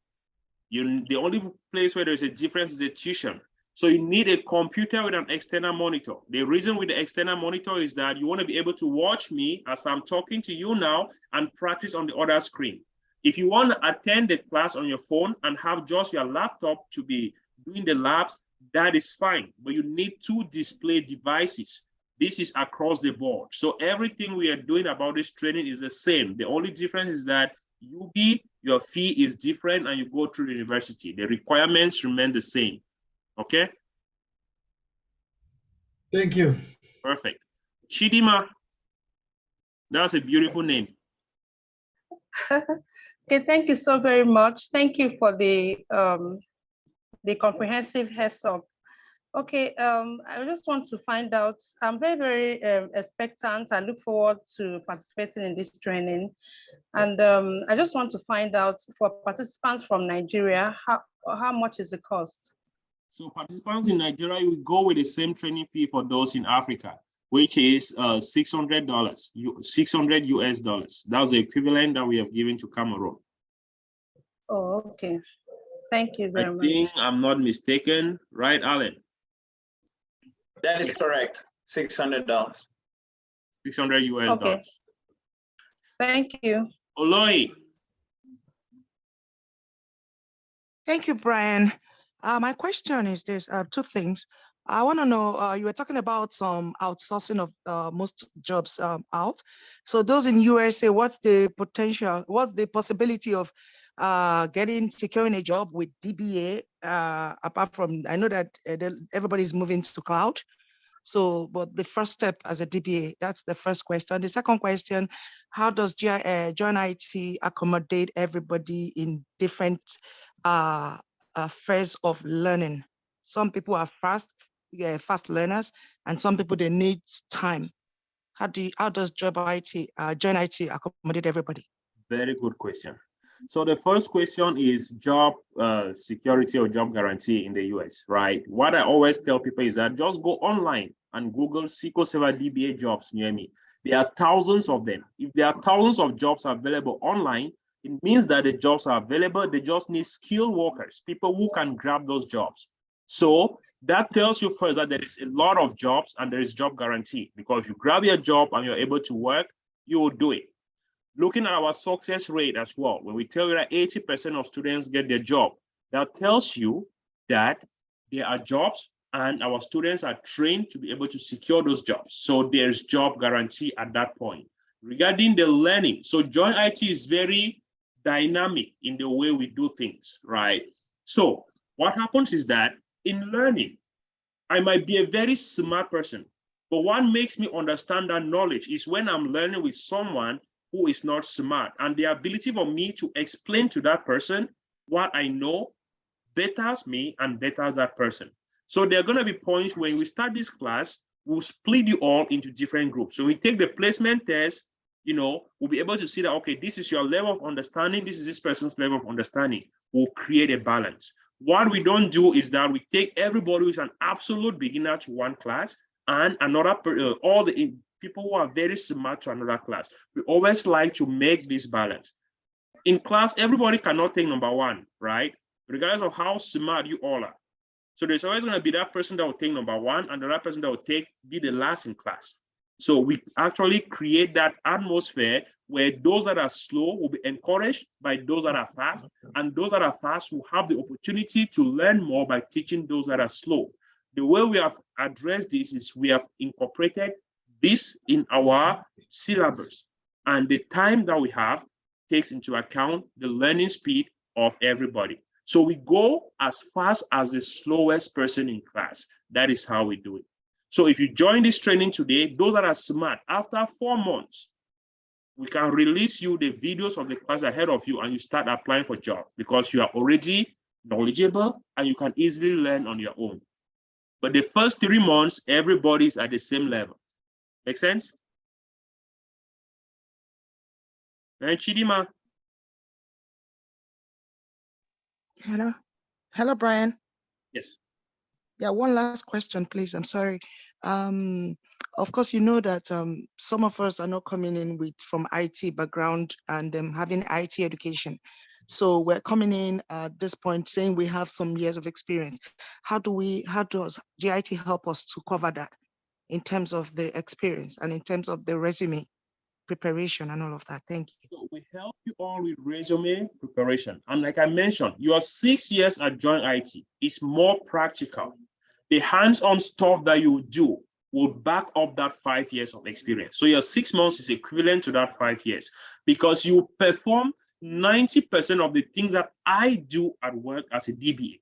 The only place where there's a difference is the tuition. So you need a computer with an external monitor. The reason with the external monitor is that you want to be able to watch me as I'm talking to you now and practice on the other screen. If you want to attend the class on your phone and have just your laptop to be doing the labs, that is fine, but you need two display devices. This is across the board. So everything we are doing about this training is the same. The only difference is that UB, your fee is different and you go through the university. The requirements remain the same, okay? Thank you. Perfect. Chidima, that's a beautiful name. Okay, thank you so very much. Thank you for the comprehensive heads up. Okay, I just want to find out, I'm very, very expectant. I look forward to participating in this training. And I just want to find out for participants from Nigeria, how much is the cost? So participants in Nigeria will go with the same training fee for those in Africa, which is $600, 600 US dollars. That's the equivalent that we have given to Cameroon. Oh, okay. Thank you very much. I think I'm not mistaken, right, Alan? That is correct. $600. 600 US dollars. Thank you. Oloi. Thank you, Brian. My question is this, two things. I want to know, you were talking about some outsourcing of most jobs out. So those in USA, what's the potential, what's the possibility of securing a job with DBA, apart from, I know that everybody's moving to cloud. So, but the first step as a DBA, that's the first question. The second question, how does JoinIT accommodate everybody in different phase of learning? Some people are fast learners, and some people, they need time. How does JoinIT accommodate everybody? Very good question. So the first question is job security or job guarantee in the US, right? What I always tell people is that just go online and Google SQL Server DBA jobs near me. There are thousands of them. If there are thousands of jobs available online, it means that the jobs are available. They just need skilled workers, people who can grab those jobs. So that tells you first that there is a lot of jobs and there is job guarantee, because you grab your job and you're able to work, you will do it. Looking at our success rate as well, when we tell you that 80% of students get their job, that tells you that there are jobs and our students are trained to be able to secure those jobs. So there's job guarantee at that point. Regarding the learning, so JoinIT is very dynamic in the way we do things, right? So what happens is that in learning, I might be a very smart person, but what makes me understand that knowledge is when I'm learning with someone who is not smart, and the ability for me to explain to that person what I know betters me and betters that person. So there are going to be points when we start this class, we'll split you all into different groups. So we take the placement test, we'll be able to see that, okay, this is your level of understanding, this is this person's level of understanding. We'll create a balance. What we don't do is that we take everybody who is an absolute beginner to one class and another, all the people who are very smart to another class. We always like to make this balance. In class, everybody cannot take number one, right? Regardless of how smart you all are. So there's always going to be that person that will take number one and the other person that will be the last in class. So we actually create that atmosphere where those that are slow will be encouraged by those that are fast, and those that are fast will have the opportunity to learn more by teaching those that are slow. The way we have addressed this is we have incorporated this in our syllabus, and the time that we have takes into account the learning speed of everybody. So we go as fast as the slowest person in class. That is how we do it. So if you join this training today, those that are smart, after 4 months, we can release you the videos of the class ahead of you and you start applying for jobs because you are already knowledgeable and you can easily learn on your own. But the first 3 months, everybody is at the same level. Make sense? And Chidima. Hello, Brian. Yes. Yeah, one last question, please. I'm sorry. Of course, you know that some of us are not coming in from IT background and having IT education. So we're coming in at this point saying we have some years of experience. How does JIT help us to cover that in terms of the experience and in terms of the resume preparation and all of that? Thank you. So we help you all with resume preparation. And like I mentioned, your 6 years at JoinIT is more practical. The hands-on stuff that you do will back up that 5 years of experience. So your 6 months is equivalent to that 5 years because you perform 90% of the things that I do at work as a DBA.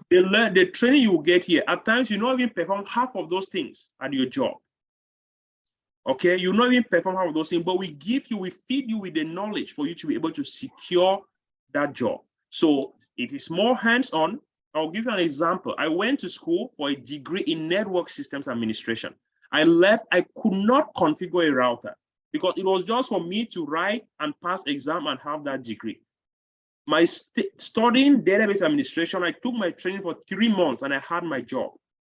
The training you get here, at times you not even perform half of those things at your job. Okay, you not even perform half of those things, but we feed you with the knowledge for you to be able to secure that job. So it is more hands-on. I'll give you an example. I went to school for a degree in network systems administration. I left, I could not configure a router because it was just for me to write and pass exam and have that degree. My studying database administration, I took my training for 3 months and I had my job.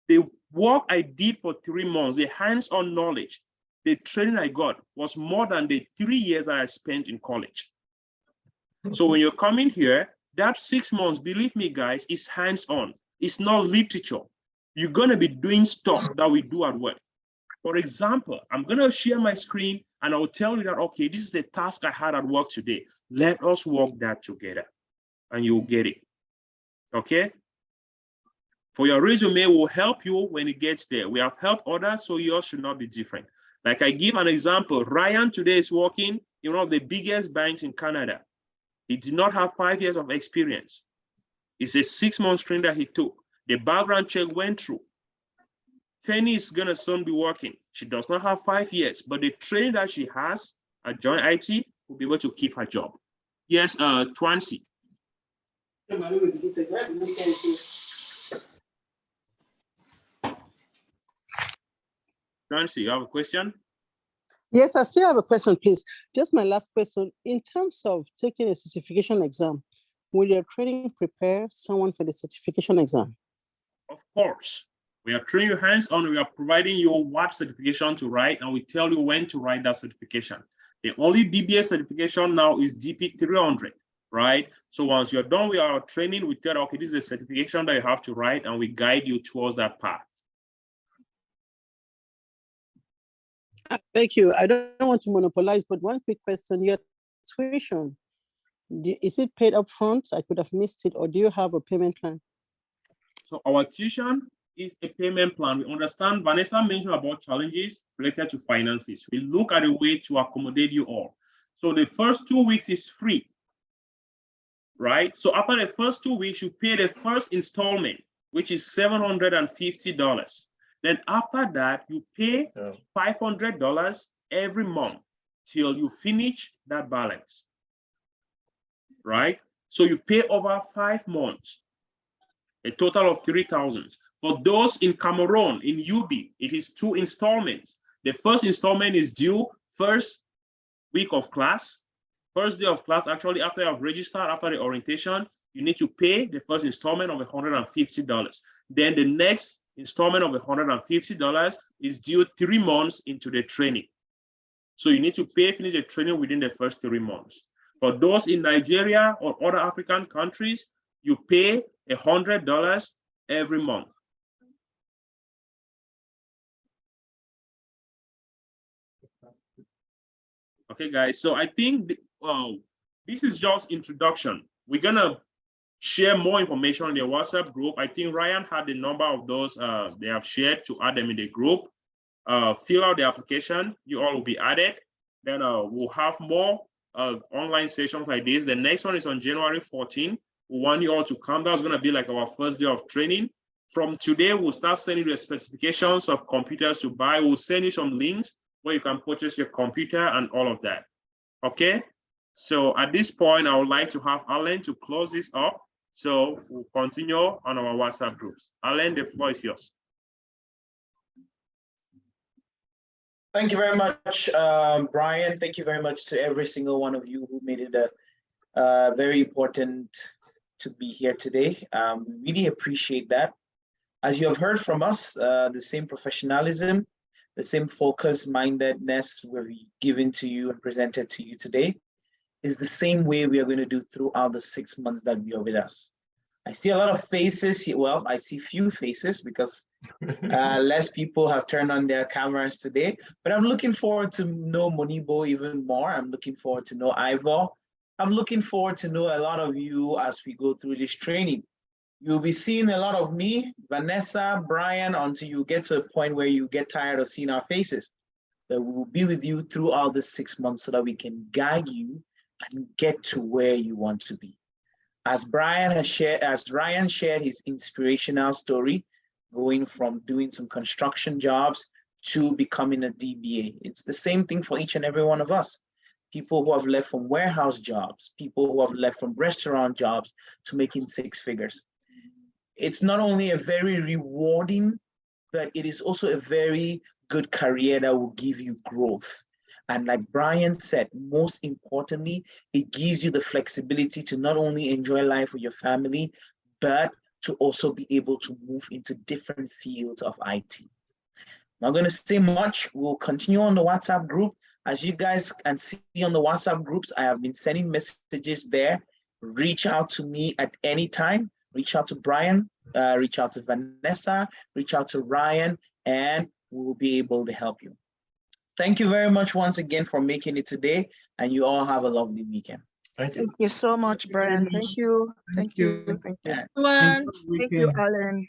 The work I did for 3 months, the hands-on knowledge, the training I got was more than the 3 years that I spent in college. So when you're coming here, that 6 months, believe me, guys, is hands-on. It's not literature. You're going to be doing stuff that we do at work. For example, I'm going to share my screen and I'll tell you that, okay, this is the task I had at work today. Let us work that together and you'll get it. Okay? For your resume, will help you when it gets there. We have helped others, so yours should not be different. Like I give an example, Ryan today is working in one of the biggest banks in Canada. He did not have 5 years of experience. It's a 6-month training that he took. The background check went through. Penny is gonna soon be working. She does not have 5 years, but the training that she has at JoinIT will be able to keep her job. Yes, Twancy. Twancy, you have a question? Yes, I still have a question, please. Just my last question. In terms of taking a certification exam, will your training prepare someone for the certification exam? Of course. We are training you hands-on. We are providing you what certification to write, and we tell you when to write that certification. The only DBA certification now is DP 300, right? So once you're done with our training, we tell you, okay, this is a certification that you have to write, and we guide you towards that path. Thank you. I don't want to monopolize, but one quick question. Your tuition, is it paid up front? I could have missed it, or do you have a payment plan? So our tuition is a payment plan. We understand Vanessa mentioned about challenges related to finances. We look at a way to accommodate you all. So the first 2 weeks is free, right? So after the first 2 weeks, you pay the first installment, which is $750. Then after that, you pay $500 every month till you finish that balance, right? So you pay over 5 months, a total of 3,000. For those in Cameroon, in UB, it is 2 installments. The first installment is due first week of class, first day of class. Actually, after you have registered, after the orientation, you need to pay the first installment of $150. Then the next installment of $150 is due 3 months into the training. So you need to finish the training within the first 3 months. For those in Nigeria or other African countries, you pay $100 every month. Okay, guys, so I think this is just introduction. We're gonna share more information in the WhatsApp group. I think Ryan had the number of those they have shared to add them in the group. Fill out the application, you all will be added. Then we'll have more online sessions like this. The next one is on January 14. We want you all to come. That's gonna be like our first day of training. From today, we'll start sending you the specifications of computers to buy. We'll send you some links where you can purchase your computer and all of that. Okay, so at this point, I would like to have Alan to close this up. So we'll continue on our WhatsApp groups. Alan, the floor is yours. Thank you very much, Brian. Thank you very much to every single one of you who made it very important to be here today. We really appreciate that. As you have heard from us, the same professionalism, the same focus-mindedness we're given to you and presented to you today is the same way we are going to do throughout the 6 months that you are with us. I see a lot of faces here. Well, I see few faces because less people have turned on their cameras today, but I'm looking forward to know Monibo even more. I'm looking forward to know Ivor. I'm looking forward to know a lot of you as we go through this training. You'll be seeing a lot of me, Vanessa, Brian, until you get to a point where you get tired of seeing our faces. That we will be with you throughout the 6 months so that we can guide you and get to where you want to be. As Ryan shared his inspirational story, going from doing some construction jobs to becoming a DBA. It's the same thing for each and every one of us. People who have left from warehouse jobs, people who have left from restaurant jobs to making 6 figures. It's not only a very rewarding, but it is also a very good career that will give you growth. And like Brian said, most importantly, it gives you the flexibility to not only enjoy life with your family, but to also be able to move into different fields of IT. Not going to say much. We'll continue on the WhatsApp group. As you guys can see on the WhatsApp groups, I have been sending messages there. Reach out to me at any time. Reach out to Brian, reach out to Vanessa, reach out to Ryan, and we will be able to help you. Thank you very much once again for making it today, and you all have a lovely weekend. Thank you. Thank you so much, Brian. Thank you. Thank you. Thank you. Thank you, Thank you, Alan.